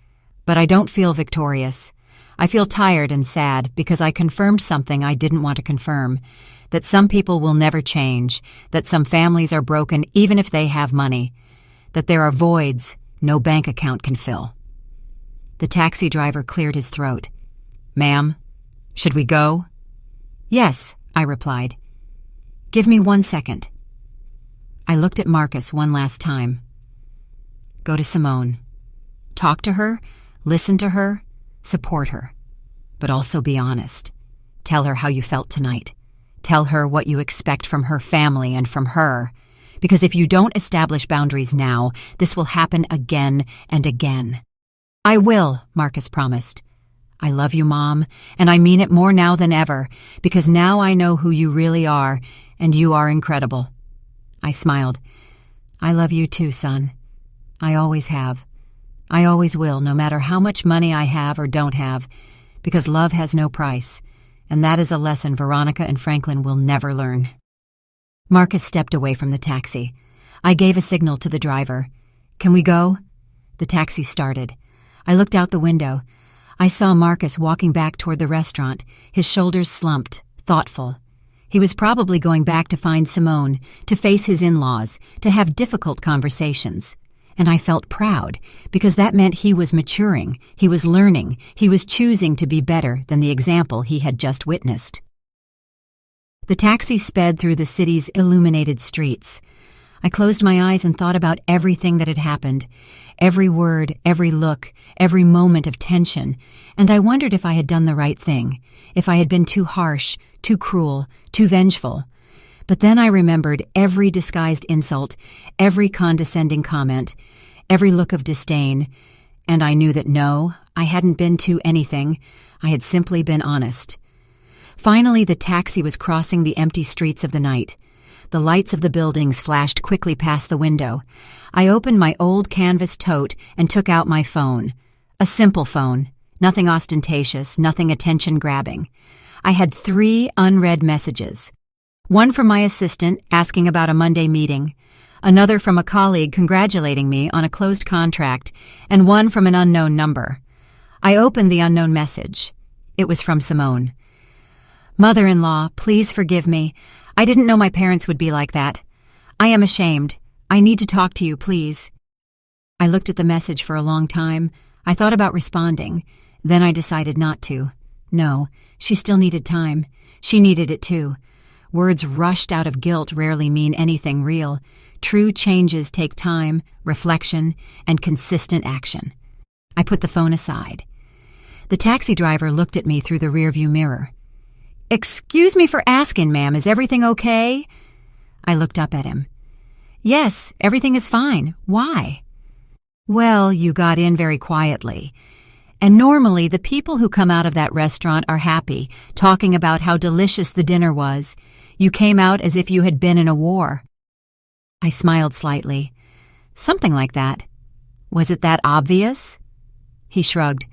but I don't feel victorious. I feel tired and sad because I confirmed something I didn't want to confirm, that some people will never change, that some families are broken even if they have money, that there are voids no bank account can fill. The taxi driver cleared his throat. Ma'am, should we go? Yes, I replied. Give me 1 second. I looked at Marcus one last time. Go to Simone. Talk to her, listen to her, support her. But also be honest. Tell her how you felt tonight. Tell her what you expect from her family and from her. Because if you don't establish boundaries now, this will happen again and again. I will, Marcus promised. I love you, Mom, and I mean it more now than ever, because now I know who you really are, and you are incredible. I smiled. I love you too, son. I always have. I always will, no matter how much money I have or don't have, because love has no price, and that is a lesson Veronica and Franklin will never learn. Marcus stepped away from the taxi. I gave a signal to the driver. Can we go? The taxi started. I looked out the window. I saw Marcus walking back toward the restaurant, his shoulders slumped, thoughtful. He was probably going back to find Simone, to face his in-laws, to have difficult conversations. And I felt proud, because that meant he was maturing, he was learning, he was choosing to be better than the example he had just witnessed. The taxi sped through the city's illuminated streets. I closed my eyes and thought about everything that had happened, every word, every look, every moment of tension, and I wondered if I had done the right thing, if I had been too harsh, too cruel, too vengeful. But then I remembered every disguised insult, every condescending comment, every look of disdain, and I knew that no, I hadn't been too anything, I had simply been honest. Finally, the taxi was crossing the empty streets of the night. The lights of the buildings flashed quickly past the window. I opened my old canvas tote and took out my phone. A simple phone, nothing ostentatious, nothing attention-grabbing. I had 3 unread messages. One from my assistant asking about a Monday meeting, another from a colleague congratulating me on a closed contract, and one from an unknown number. I opened the unknown message. It was from Simone. Mother-in-law, please forgive me. I didn't know my parents would be like that. I am ashamed. I need to talk to you, please. I looked at the message for a long time. I thought about responding. Then I decided not to. No, she still needed time. She needed it too. Words rushed out of guilt rarely mean anything real. True changes take time, reflection, and consistent action. I put the phone aside. The taxi driver looked at me through the rearview mirror. Excuse me for asking, ma'am, is everything okay? I looked up at him. Yes, everything is fine. Why? Well, you got in very quietly. And normally the people who come out of that restaurant are happy, talking about how delicious the dinner was. You came out as if you had been in a war. I smiled slightly. Something like that. Was it that obvious? He shrugged.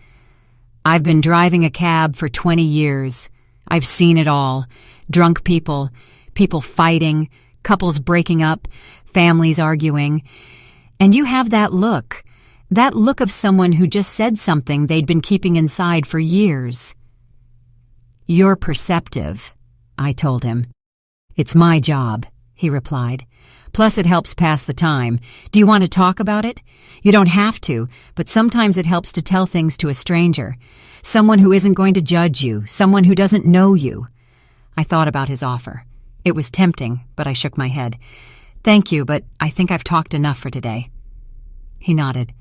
I've been driving a cab for 20 years. I've seen it all. Drunk people, people fighting, couples breaking up, families arguing. And you have that look of someone who just said something they'd been keeping inside for years. You're perceptive, I told him. It's my job, he replied. Plus it helps pass the time. Do you want to talk about it? You don't have to, but sometimes it helps to tell things to a stranger. Someone who isn't going to judge you, someone who doesn't know you. I thought about his offer. It was tempting, but I shook my head. Thank you, but I think I've talked enough for today. He nodded.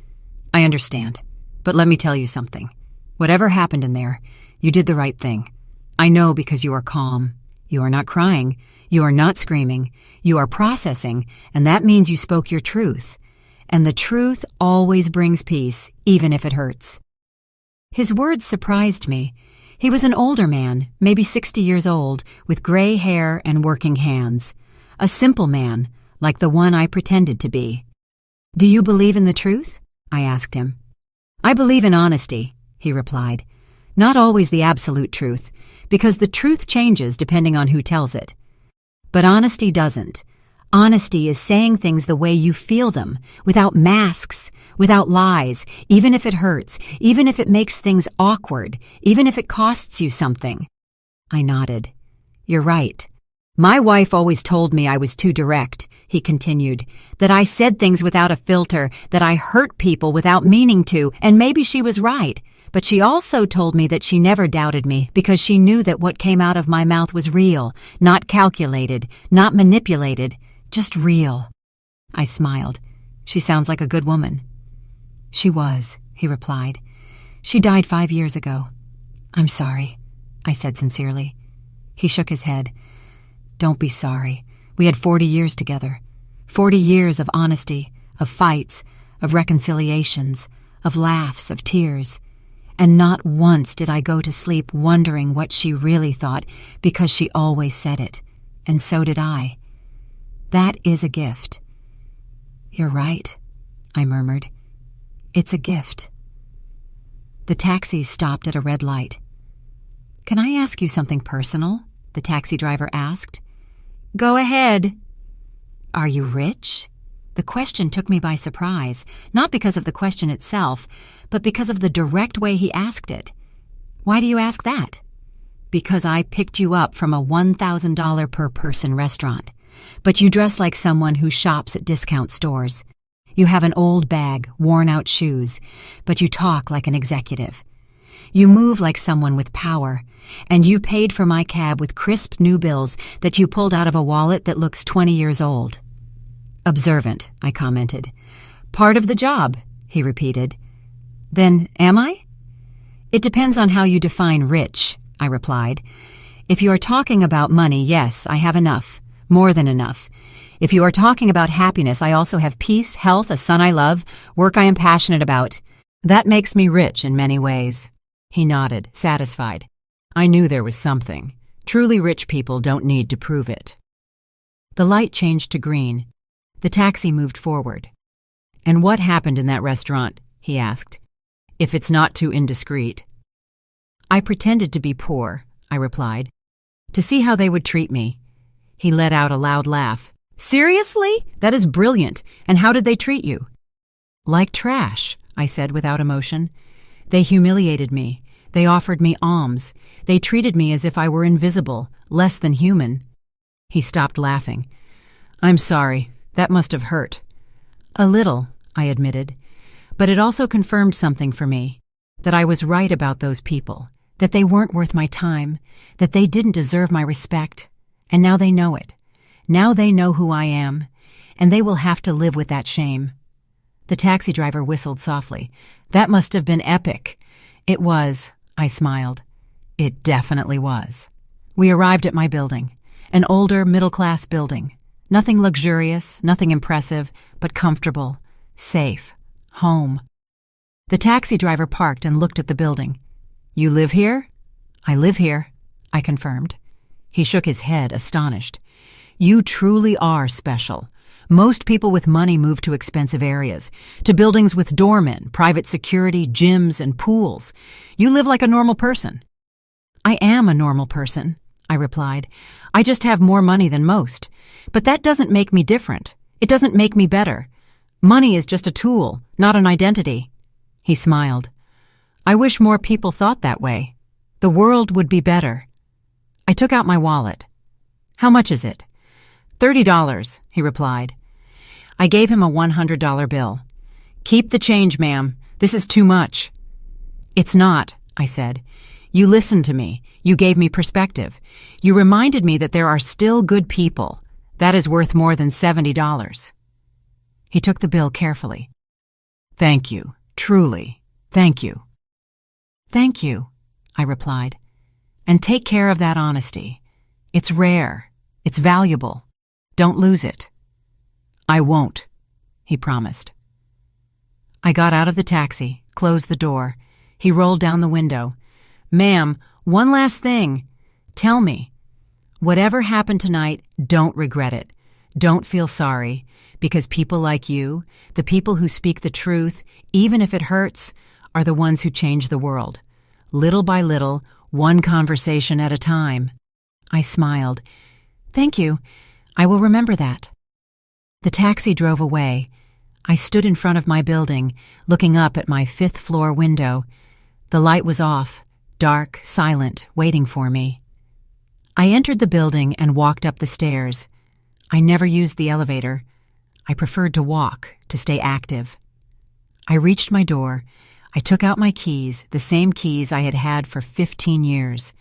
I understand, but let me tell you something. Whatever happened in there, you did the right thing. I know because you are calm. You are not crying. You are not screaming. You are processing, and that means you spoke your truth. And the truth always brings peace, even if it hurts. His words surprised me. He was an older man, maybe 60 years old, with gray hair and working hands. A simple man, like the one I pretended to be. Do you believe in the truth? I asked him. I believe in honesty, he replied. Not always the absolute truth, because the truth changes depending on who tells it. But honesty doesn't. Honesty is saying things the way you feel them, without masks, without lies, even if it hurts, even if it makes things awkward, even if it costs you something. I nodded. You're right. My wife always told me I was too direct, he continued, that I said things without a filter, that I hurt people without meaning to, and maybe she was right. But she also told me that she never doubted me because she knew that what came out of my mouth was real, not calculated, not manipulated, just real. I smiled. She sounds like a good woman. She was, he replied. She died 5 years ago. I'm sorry, I said sincerely. He shook his head. Don't be sorry. We had 40 years together. 40 years of honesty, of fights, of reconciliations, of laughs, of tears. And not once did I go to sleep wondering what she really thought, because she always said it. And so did I. That is a gift. You're right, I murmured. It's a gift. The taxi stopped at a red light. Can I ask you something personal? The taxi driver asked. Go ahead. Are you rich? The question took me by surprise, not because of the question itself, but because of the direct way he asked it. Why do you ask that? Because I picked you up from a $1,000 per person restaurant, but you dress like someone who shops at discount stores. You have an old bag, worn-out shoes, but you talk like an executive. You move like someone with power, and you paid for my cab with crisp new bills that you pulled out of a wallet that looks 20 years old. Observant, I commented. Part of the job, he repeated. Then am I? It depends on how you define rich, I replied. If you are talking about money, yes, I have enough. More than enough. If you are talking about happiness, I also have peace, health, a son I love, work I am passionate about. That makes me rich in many ways. He nodded, satisfied. I knew there was something. Truly rich people don't need to prove it. The light changed to green. The taxi moved forward. And what happened in that restaurant? He asked. If it's not too indiscreet. I pretended to be poor, I replied, to see how they would treat me. He let out a loud laugh. Seriously? That is brilliant. And how did they treat you? Like trash, I said without emotion. They humiliated me. They offered me alms. They treated me as if I were invisible, less than human. He stopped laughing. I'm sorry. That must have hurt. A little, I admitted. But it also confirmed something for me. That I was right about those people. That they weren't worth my time. That they didn't deserve my respect. And now they know it. Now they know who I am. And they will have to live with that shame. The taxi driver whistled softly. That must have been epic. It was, I smiled. It definitely was. We arrived at my building. An older, middle-class building. Nothing luxurious, nothing impressive, but comfortable, safe, home. The taxi driver parked and looked at the building. "You live here?" "I live here," I confirmed. He shook his head, astonished. "You truly are special. Most people with money move to expensive areas, to buildings with doormen, private security, gyms, and pools. You live like a normal person." "I am a normal person," I replied. "I just have more money than most. But that doesn't make me different. It doesn't make me better. Money is just a tool, not an identity." He smiled. "I wish more people thought that way. The world would be better." I took out my wallet. "How much is it?" $30, he replied. I gave him a $100 bill. "Keep the change, ma'am. This is too much." "It's not," I said. "You listened to me. You gave me perspective. You reminded me that there are still good people. That is worth more than $70. He took the bill carefully. "Thank you. Truly. Thank you." "Thank you," I replied. "And take care of that honesty. It's rare. It's valuable. Don't lose it." "I won't," he promised. I got out of the taxi, closed the door. He rolled down the window. "Ma'am, one last thing. Tell me. Whatever happened tonight, don't regret it. Don't feel sorry, because people like you, the people who speak the truth, even if it hurts, are the ones who change the world. Little by little, one conversation at a time." I smiled. "Thank you. I will remember that." The taxi drove away. I stood in front of my building, looking up at my 5th-floor window. The light was off, dark, silent, waiting for me. I entered the building and walked up the stairs. I never used the elevator. I preferred to walk, to stay active. I reached my door. I took out my keys, the same keys I had had for 15 years.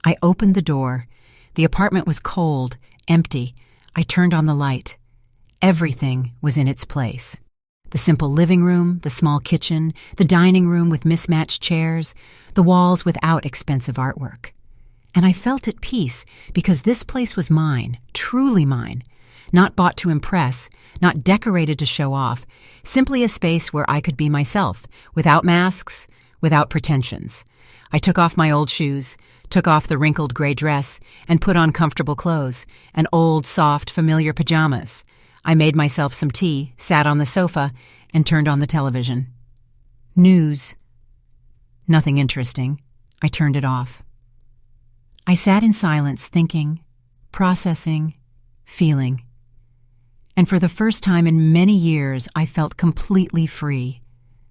I opened the door. The apartment was cold, empty. I turned on the light. Everything was in its place. The simple living room, the small kitchen, the dining room with mismatched chairs, the walls without expensive artwork. And I felt at peace because this place was mine, truly mine, not bought to impress, not decorated to show off, simply a space where I could be myself, without masks, without pretensions. I took off my old shoes, took off the wrinkled gray dress, and put on comfortable clothes, and old, soft, familiar pajamas. I made myself some tea, sat on the sofa, and turned on the television. News. Nothing interesting. I turned it off. I sat in silence, thinking, processing, feeling. And for the first time in many years, I felt completely free.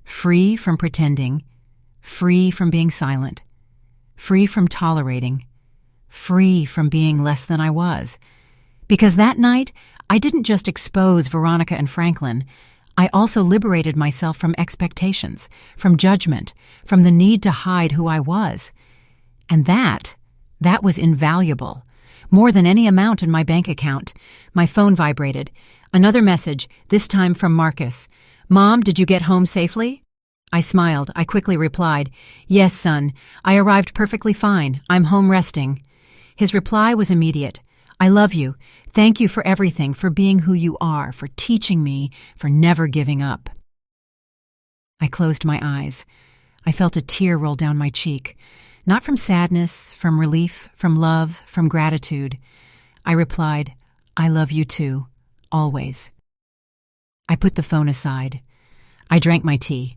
Free from pretending, free from being silent, free from tolerating, free from being less than I was. Because that night, I didn't just expose Veronica and Franklin. I also liberated myself from expectations, from judgment, from the need to hide who I was. And that was invaluable. More than any amount in my bank account. My phone vibrated. Another message, this time from Marcus. "Mom, did you get home safely?" I smiled. I quickly replied, "Yes, son. I arrived perfectly fine. I'm home resting." His reply was immediate. "I love you. Thank you for everything, for being who you are, for teaching me, for never giving up." I closed my eyes. I felt a tear roll down my cheek. Not from sadness, from relief, from love, from gratitude. I replied, "I love you too, always." I put the phone aside. I drank my tea.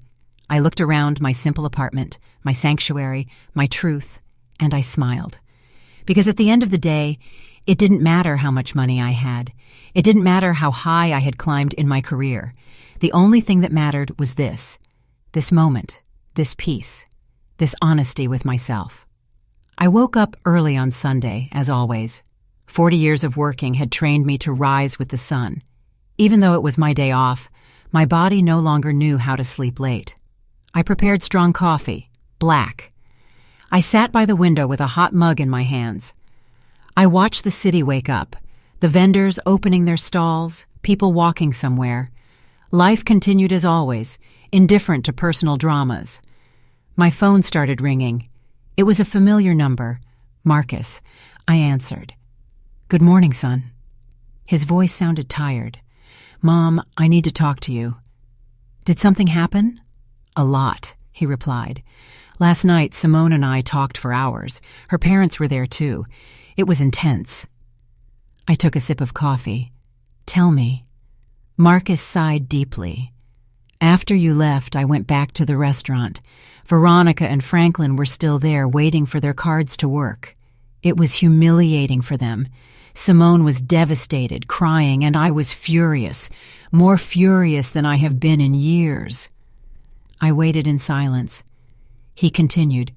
I looked around my simple apartment, my sanctuary, my truth, and I smiled. Because at the end of the day, it didn't matter how much money I had. It didn't matter how high I had climbed in my career. The only thing that mattered was this moment, this peace, this honesty with myself. I woke up early on Sunday, as always. 40 years of working had trained me to rise with the sun. Even though it was my day off, my body no longer knew how to sleep late. I prepared strong coffee, black. I sat by the window with a hot mug in my hands. I watched the city wake up, the vendors opening their stalls, people walking somewhere. Life continued as always, indifferent to personal dramas. My phone started ringing. It was a familiar number, Marcus. I answered. "Good morning, son." His voice sounded tired. "Mom, I need to talk to you." "Did something happen?" A lot, he replied. Last night, Simone and I talked for hours. Her parents were there too. It was intense. I took a sip of coffee. Tell me. Marcus sighed deeply. After you left, I went back to the restaurant. Veronica and Franklin were still there, waiting for their cards to work. It was humiliating for them. Simone was devastated, crying, and I was furious, more furious than I have been in years. I waited in silence. He continued,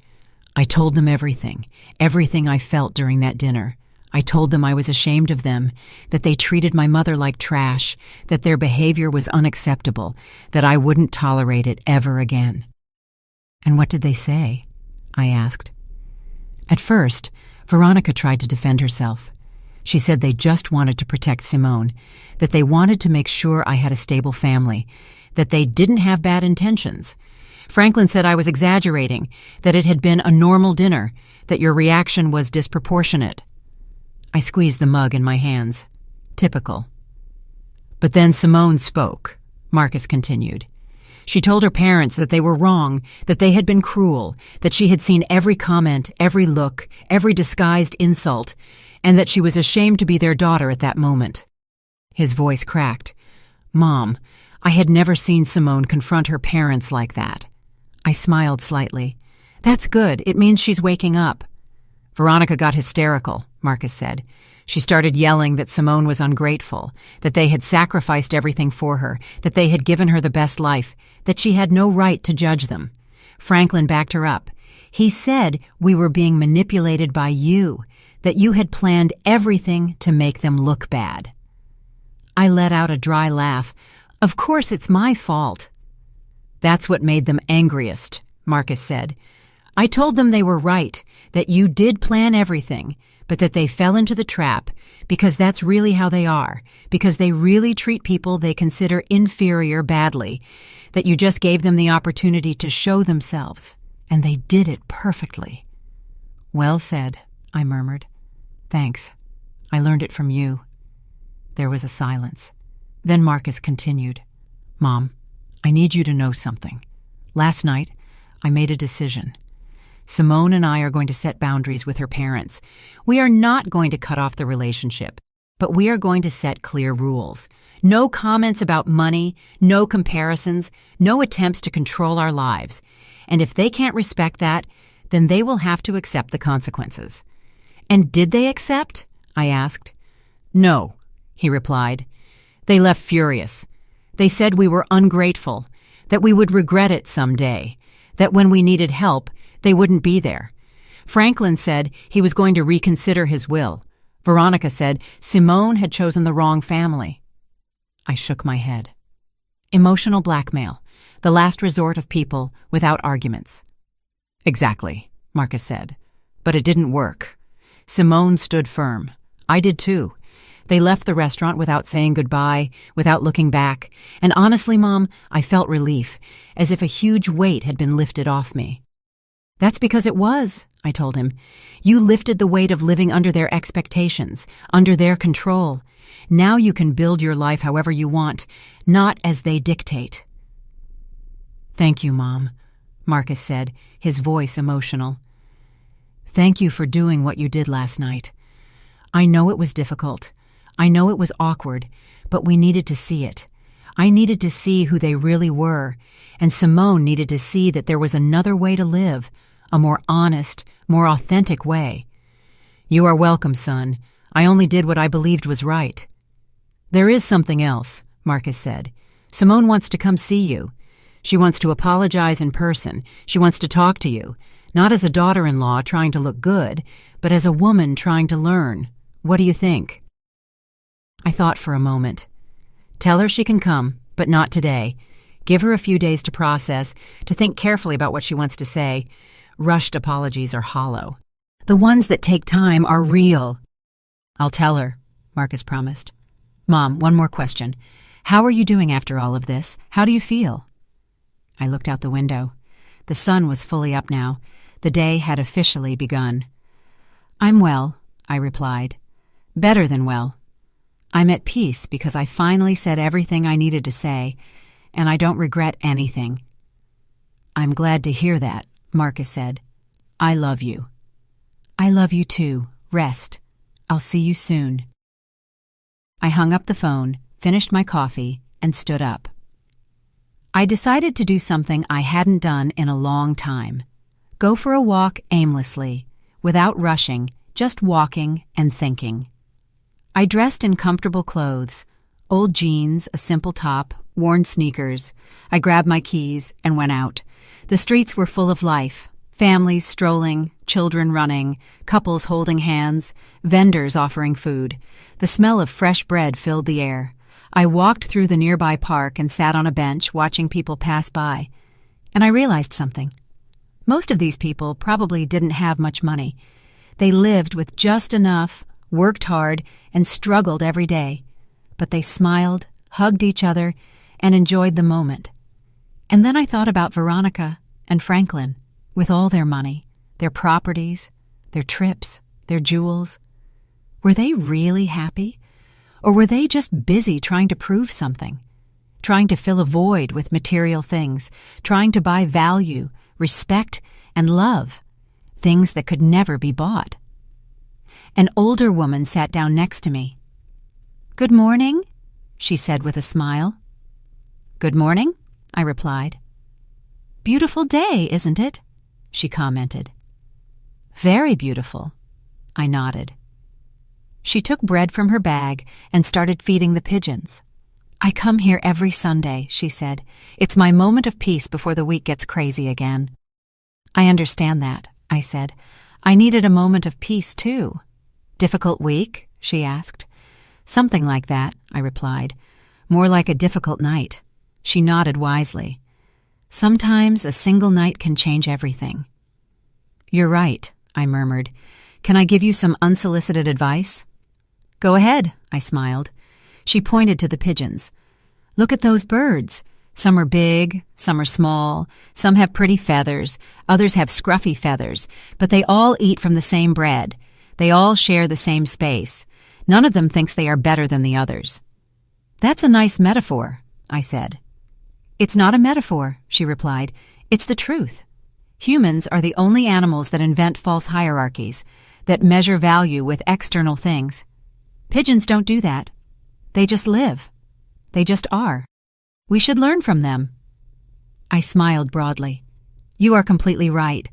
I told them everything I felt during that dinner. I told them I was ashamed of them, that they treated my mother like trash, that their behavior was unacceptable, that I wouldn't tolerate it ever again. And what did they say? I asked. At first, Veronica tried to defend herself. She said they just wanted to protect Simone, that they wanted to make sure I had a stable family, that they didn't have bad intentions. Franklin said I was exaggerating, that it had been a normal dinner, that your reaction was disproportionate. I squeezed the mug in my hands. Typical. But then Simone spoke, Marcus continued. She told her parents that they were wrong, that they had been cruel, that she had seen every comment, every look, every disguised insult, and that she was ashamed to be their daughter at that moment. His voice cracked. Mom, I had never seen Simone confront her parents like that. I smiled slightly. That's good. It means she's waking up. Veronica got hysterical, Marcus said. She started yelling that Simone was ungrateful, that they had sacrificed everything for her, that they had given her the best life, that she had no right to judge them. Franklin backed her up. He said we were being manipulated by you, that you had planned everything to make them look bad. I let out a dry laugh. Of course it's my fault. That's what made them angriest, Marcus said. I told them they were right, that you did plan everything, but that they fell into the trap because that's really how they are, because they really treat people they consider inferior badly, that you just gave them the opportunity to show themselves, and they did it perfectly. Well said, I murmured. Thanks. I learned it from you. There was a silence. Then Marcus continued. Mom, I need you to know something. Last night, I made a decision. Simone and I are going to set boundaries with her parents. We are not going to cut off the relationship, but we are going to set clear rules. No comments about money, no comparisons, no attempts to control our lives. And if they can't respect that, then they will have to accept the consequences. And did they accept? I asked. No, he replied. They left furious. They said we were ungrateful, that we would regret it someday, that when we needed help, they wouldn't be there. Franklin said he was going to reconsider his will. Veronica said Simone had chosen the wrong family. I shook my head. Emotional blackmail, the last resort of people without arguments. Exactly, Marcus said. But it didn't work. Simone stood firm. I did too. They left the restaurant without saying goodbye, without looking back. And honestly, Mom, I felt relief, as if a huge weight had been lifted off me. That's because it was, I told him. You lifted the weight of living under their expectations, under their control. Now you can build your life however you want, not as they dictate. Thank you, Mom, Marcus said, his voice emotional. Thank you for doing what you did last night. I know it was difficult. I know it was awkward, but we needed to see it. I needed to see who they really were, and Simone needed to see that there was another way to live, a more honest, more authentic way. You are welcome, son. I only did what I believed was right. There is something else, Marcus said. Simone wants to come see you. She wants to apologize in person. She wants to talk to you, not as a daughter-in-law trying to look good, but as a woman trying to learn. What do you think? I thought for a moment. Tell her she can come, but not today. Give her a few days to process, to think carefully about what she wants to say. Rushed apologies are hollow. The ones that take time are real. I'll tell her, Marcus promised. Mom, one more question. How are you doing after all of this? How do you feel? I looked out the window. The sun was fully up now. The day had officially begun. I'm well, I replied. Better than well. I'm at peace because I finally said everything I needed to say, and I don't regret anything. I'm glad to hear that, Marcus said. I love you. I love you too. Rest. I'll see you soon. I hung up the phone, finished my coffee, and stood up. I decided to do something I hadn't done in a long time. Go for a walk aimlessly, without rushing, just walking and thinking. I dressed in comfortable clothes, old jeans, a simple top, worn sneakers. I grabbed my keys and went out. The streets were full of life. Families strolling, children running, couples holding hands, vendors offering food. The smell of fresh bread filled the air. I walked through the nearby park and sat on a bench watching people pass by. And I realized something. Most of these people probably didn't have much money. They lived with just enough, worked hard, and struggled every day. But they smiled, hugged each other, and enjoyed the moment. And then I thought about Veronica and Franklin, with all their money, their properties, their trips, their jewels. Were they really happy? Or were they just busy trying to prove something? Trying to fill a void with material things, trying to buy value, respect, and love, things that could never be bought. An older woman sat down next to me. "Good morning," she said with a smile. "Good morning," I replied. "Beautiful day, isn't it?" she commented. "Very beautiful," I nodded. She took bread from her bag and started feeding the pigeons. "I come here every Sunday," she said. "It's my moment of peace before the week gets crazy again." "I understand that," I said. "I needed a moment of peace, too." "Difficult week?" she asked. "Something like that," I replied. "More like a difficult night." She nodded wisely. "Sometimes a single night can change everything." "You're right," I murmured. "Can I give you some unsolicited advice?" "Go ahead," I smiled. She pointed to the pigeons. "Look at those birds. Some are big, some are small, some have pretty feathers, others have scruffy feathers, but they all eat from the same bread. They all share the same space. None of them thinks they are better than the others." "That's a nice metaphor," I said. "It's not a metaphor," she replied. "It's the truth. Humans are the only animals that invent false hierarchies, that measure value with external things. Pigeons don't do that. They just live. They just are. We should learn from them." I smiled broadly. "You are completely right.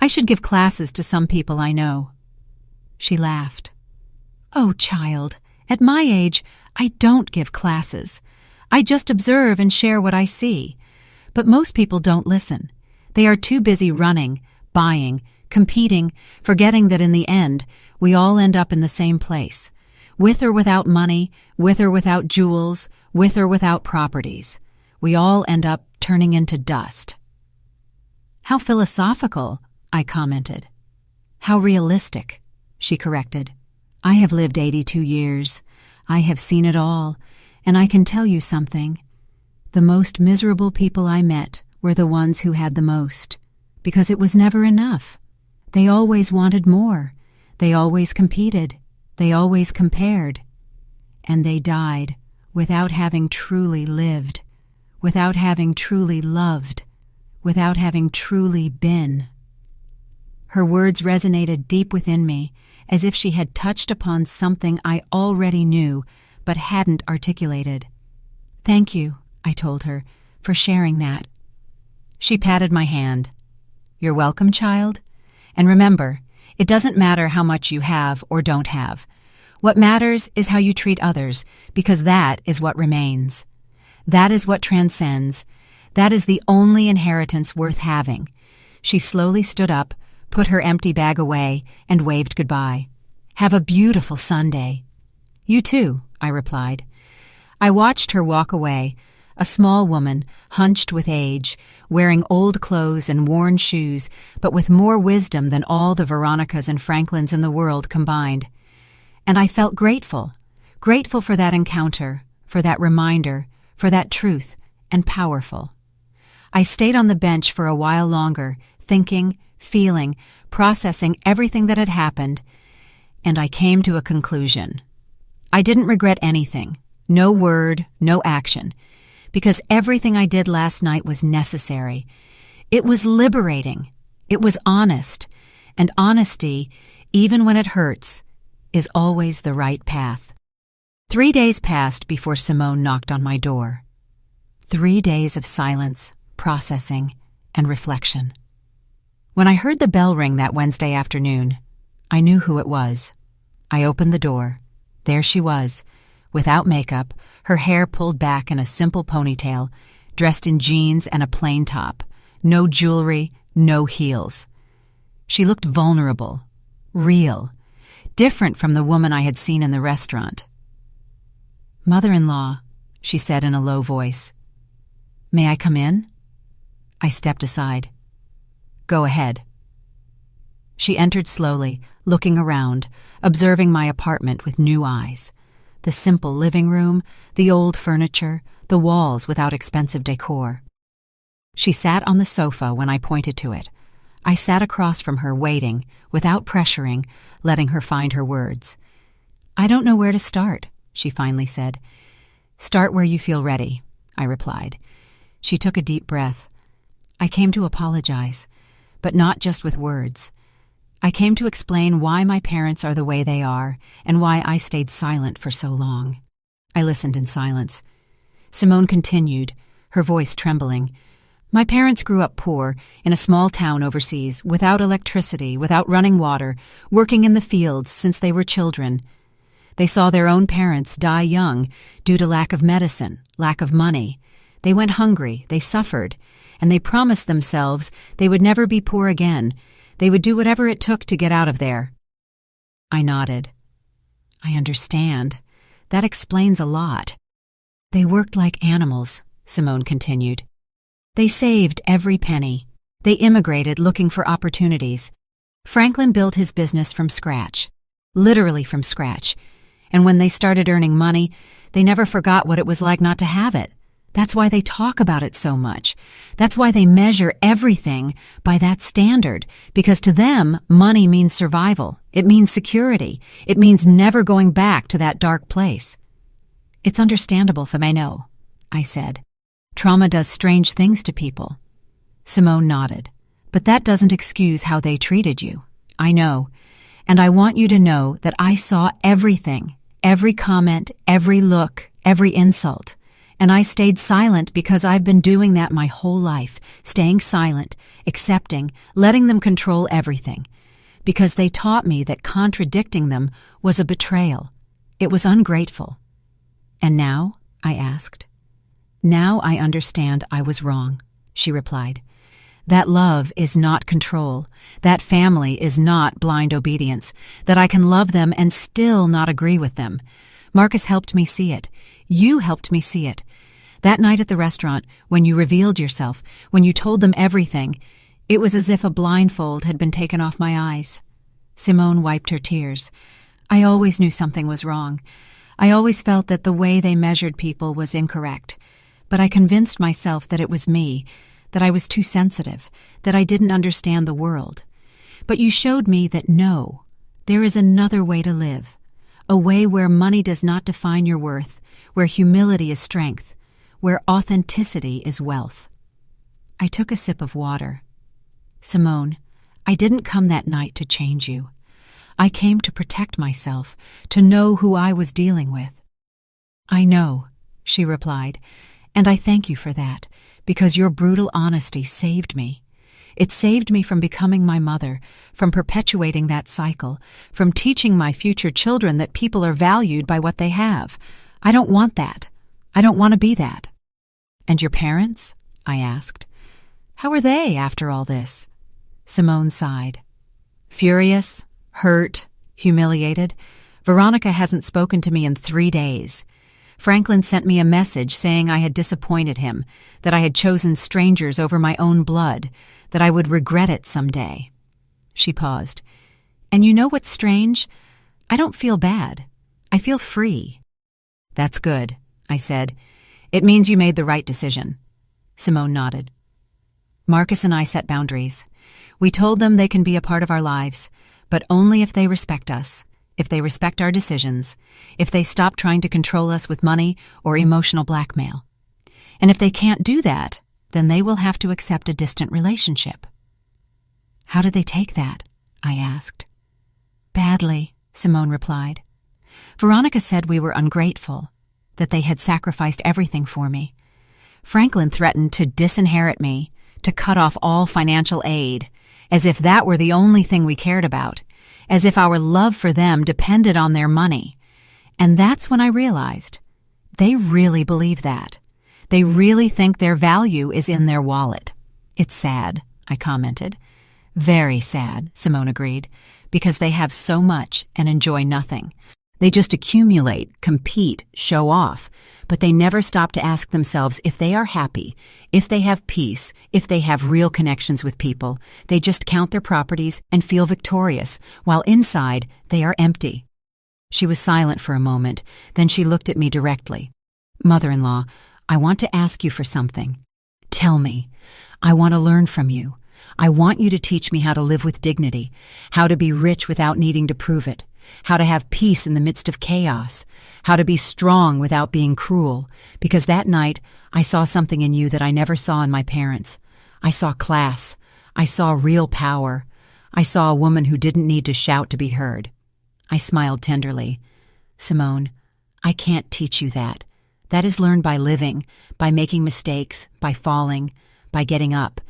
I should give classes to some people I know." She laughed. "Oh, child, at my age, I don't give classes. I just observe and share what I see. But most people don't listen. They are too busy running, buying, competing, forgetting that in the end, we all end up in the same place. With or without money, with or without jewels, with or without properties. We all end up turning into dust." "How philosophical," I commented. "How realistic," she corrected. "I have lived 82 years. I have seen it all, and I can tell you something. The most miserable people I met were the ones who had the most, because it was never enough. They always wanted more. They always competed. They always compared. And they died without having truly lived, without having truly loved, without having truly been." Her words resonated deep within me, as if she had touched upon something I already knew but hadn't articulated. "Thank you," I told her, "for sharing that." She patted my hand. "You're welcome, child. And remember, it doesn't matter how much you have or don't have. What matters is how you treat others, because that is what remains. That is what transcends. That is the only inheritance worth having." She slowly stood up, put her empty bag away, and waved goodbye. "Have a beautiful Sunday." "You too," I replied. I watched her walk away, a small woman, hunched with age, wearing old clothes and worn shoes, but with more wisdom than all the Veronicas and Franklins in the world combined. And I felt grateful for that encounter, for that reminder, for that truth, and powerful. I stayed on the bench for a while longer, thinking, feeling, processing everything that had happened, and I came to a conclusion. I didn't regret anything, no word, no action, because everything I did last night was necessary. It was liberating. It was honest. And honesty, even when it hurts, is always the right path. 3 days passed before Simone knocked on my door. 3 days of silence, processing, and reflection. When I heard the bell ring that Wednesday afternoon, I knew who it was. I opened the door. There she was, without makeup, her hair pulled back in a simple ponytail, dressed in jeans and a plain top. No jewelry, no heels. She looked vulnerable, real, different from the woman I had seen in the restaurant. "Mother-in-law," she said in a low voice. "May I come in?" I stepped aside. "Go ahead." She entered slowly, looking around, observing my apartment with new eyes. The simple living room, the old furniture, the walls without expensive decor. She sat on the sofa when I pointed to it. I sat across from her, waiting, without pressuring, letting her find her words. "I don't know where to start," she finally said. "Start where you feel ready," I replied. She took a deep breath. "I came to apologize, but not just with words. I came to explain why my parents are the way they are and why I stayed silent for so long." I listened in silence. Simone continued, her voice trembling. "My parents grew up poor, in a small town overseas, without electricity, without running water, working in the fields since they were children. They saw their own parents die young due to lack of medicine, lack of money. They went hungry, they suffered, and they promised themselves they would never be poor again. They would do whatever it took to get out of there." I nodded. "I understand. That explains a lot." "They worked like animals," Simone continued. "They saved every penny. They immigrated looking for opportunities. Franklin built his business from scratch, literally from scratch. And when they started earning money, they never forgot what it was like not to have it. That's why they talk about it so much. That's why they measure everything by that standard, because to them, money means survival. It means security. It means never going back to that dark place." "It's understandable, Femeno," I said. "Trauma does strange things to people." Simone nodded. "But that doesn't excuse how they treated you. I know. And I want you to know that I saw everything, every comment, every look, every insult. And I stayed silent because I've been doing that my whole life, staying silent, accepting, letting them control everything. Because they taught me that contradicting them was a betrayal. It was ungrateful." "And now?" I asked. "Now I understand I was wrong," she replied. "That love is not control. That family is not blind obedience. That I can love them and still not agree with them. Marcus helped me see it. You helped me see it. That night at the restaurant, when you revealed yourself, when you told them everything, it was as if a blindfold had been taken off my eyes." Simone wiped her tears. "I always knew something was wrong. I always felt that the way they measured people was incorrect. But I convinced myself that it was me, that I was too sensitive, that I didn't understand the world. But you showed me that no, there is another way to live. A way where money does not define your worth, where humility is strength, where authenticity is wealth." I took a sip of water. "Simone, I didn't come that night to change you. I came to protect myself, to know who I was dealing with." "I know," she replied, "and I thank you for that, because your brutal honesty saved me. It saved me from becoming my mother, from perpetuating that cycle, from teaching my future children that people are valued by what they have. I don't want that. I don't want to be that." "And your parents?" I asked. "How are they after all this?" Simone sighed. "Furious, hurt, humiliated. Veronica hasn't spoken to me in 3 days. Franklin sent me a message saying I had disappointed him, that I had chosen strangers over my own blood, that I would regret it someday." She paused. "And you know what's strange? I don't feel bad. I feel free." "That's good," I said. "It means you made the right decision." Simone nodded. "Marcus and I set boundaries. We told them they can be a part of our lives, but only if they respect us, if they respect our decisions, if they stop trying to control us with money or emotional blackmail. And if they can't do that, then they will have to accept a distant relationship." "How did they take that?" I asked. "Badly," Simone replied. "Veronica said we were ungrateful, that they had sacrificed everything for me. Franklin threatened to disinherit me, to cut off all financial aid, as if that were the only thing we cared about, as if our love for them depended on their money. And that's when I realized they really believe that. They really think their value is in their wallet." "It's sad," I commented. "Very sad," Simone agreed, "because they have so much and enjoy nothing. They just accumulate, compete, show off, but they never stop to ask themselves if they are happy, if they have peace, if they have real connections with people. They just count their properties and feel victorious, while inside they are empty." She was silent for a moment, then she looked at me directly. "Mother-in-law, I want to ask you for something. Tell me. I want to learn from you. I want you to teach me how to live with dignity, how to be rich without needing to prove it, how to have peace in the midst of chaos, how to be strong without being cruel, because that night I saw something in you that I never saw in my parents. I saw class. I saw real power. I saw a woman who didn't need to shout to be heard." I smiled tenderly. "Simone, I can't teach you that. That is learned by living, by making mistakes, by falling, by getting up.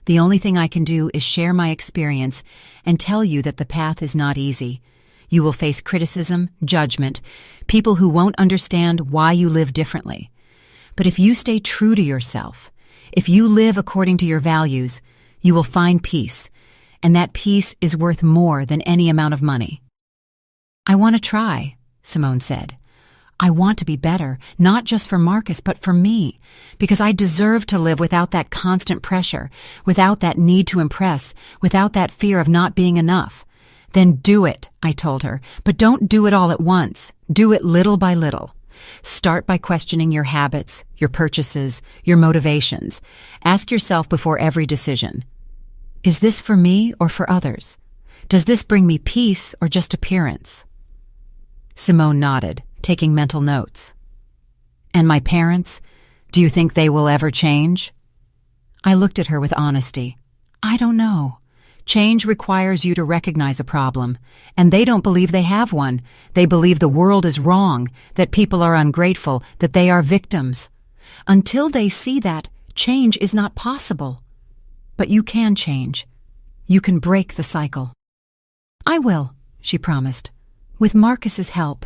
The only thing I can do is share my experience and tell you that the path is not easy. You will face criticism, judgment, people who won't understand why you live differently. But if you stay true to yourself, if you live according to your values, you will find peace, and that peace is worth more than any amount of money." "I want to try," Simone said. "I want to be better, not just for Marcus, but for me, because I deserve to live without that constant pressure, without that need to impress, without that fear of not being enough." "Then do it," I told her, "but don't do it all at once. Do it little by little. Start by questioning your habits, your purchases, your motivations. Ask yourself before every decision, is this for me or for others? Does this bring me peace or just appearance?" Simone nodded, taking mental notes. "And my parents? Do you think they will ever change?" I looked at her with honesty. "I don't know. Change requires you to recognize a problem, and they don't believe they have one. They believe the world is wrong, that people are ungrateful, that they are victims. Until they see that, change is not possible. But you can change. You can break the cycle." "I will," she promised, "with Marcus's help."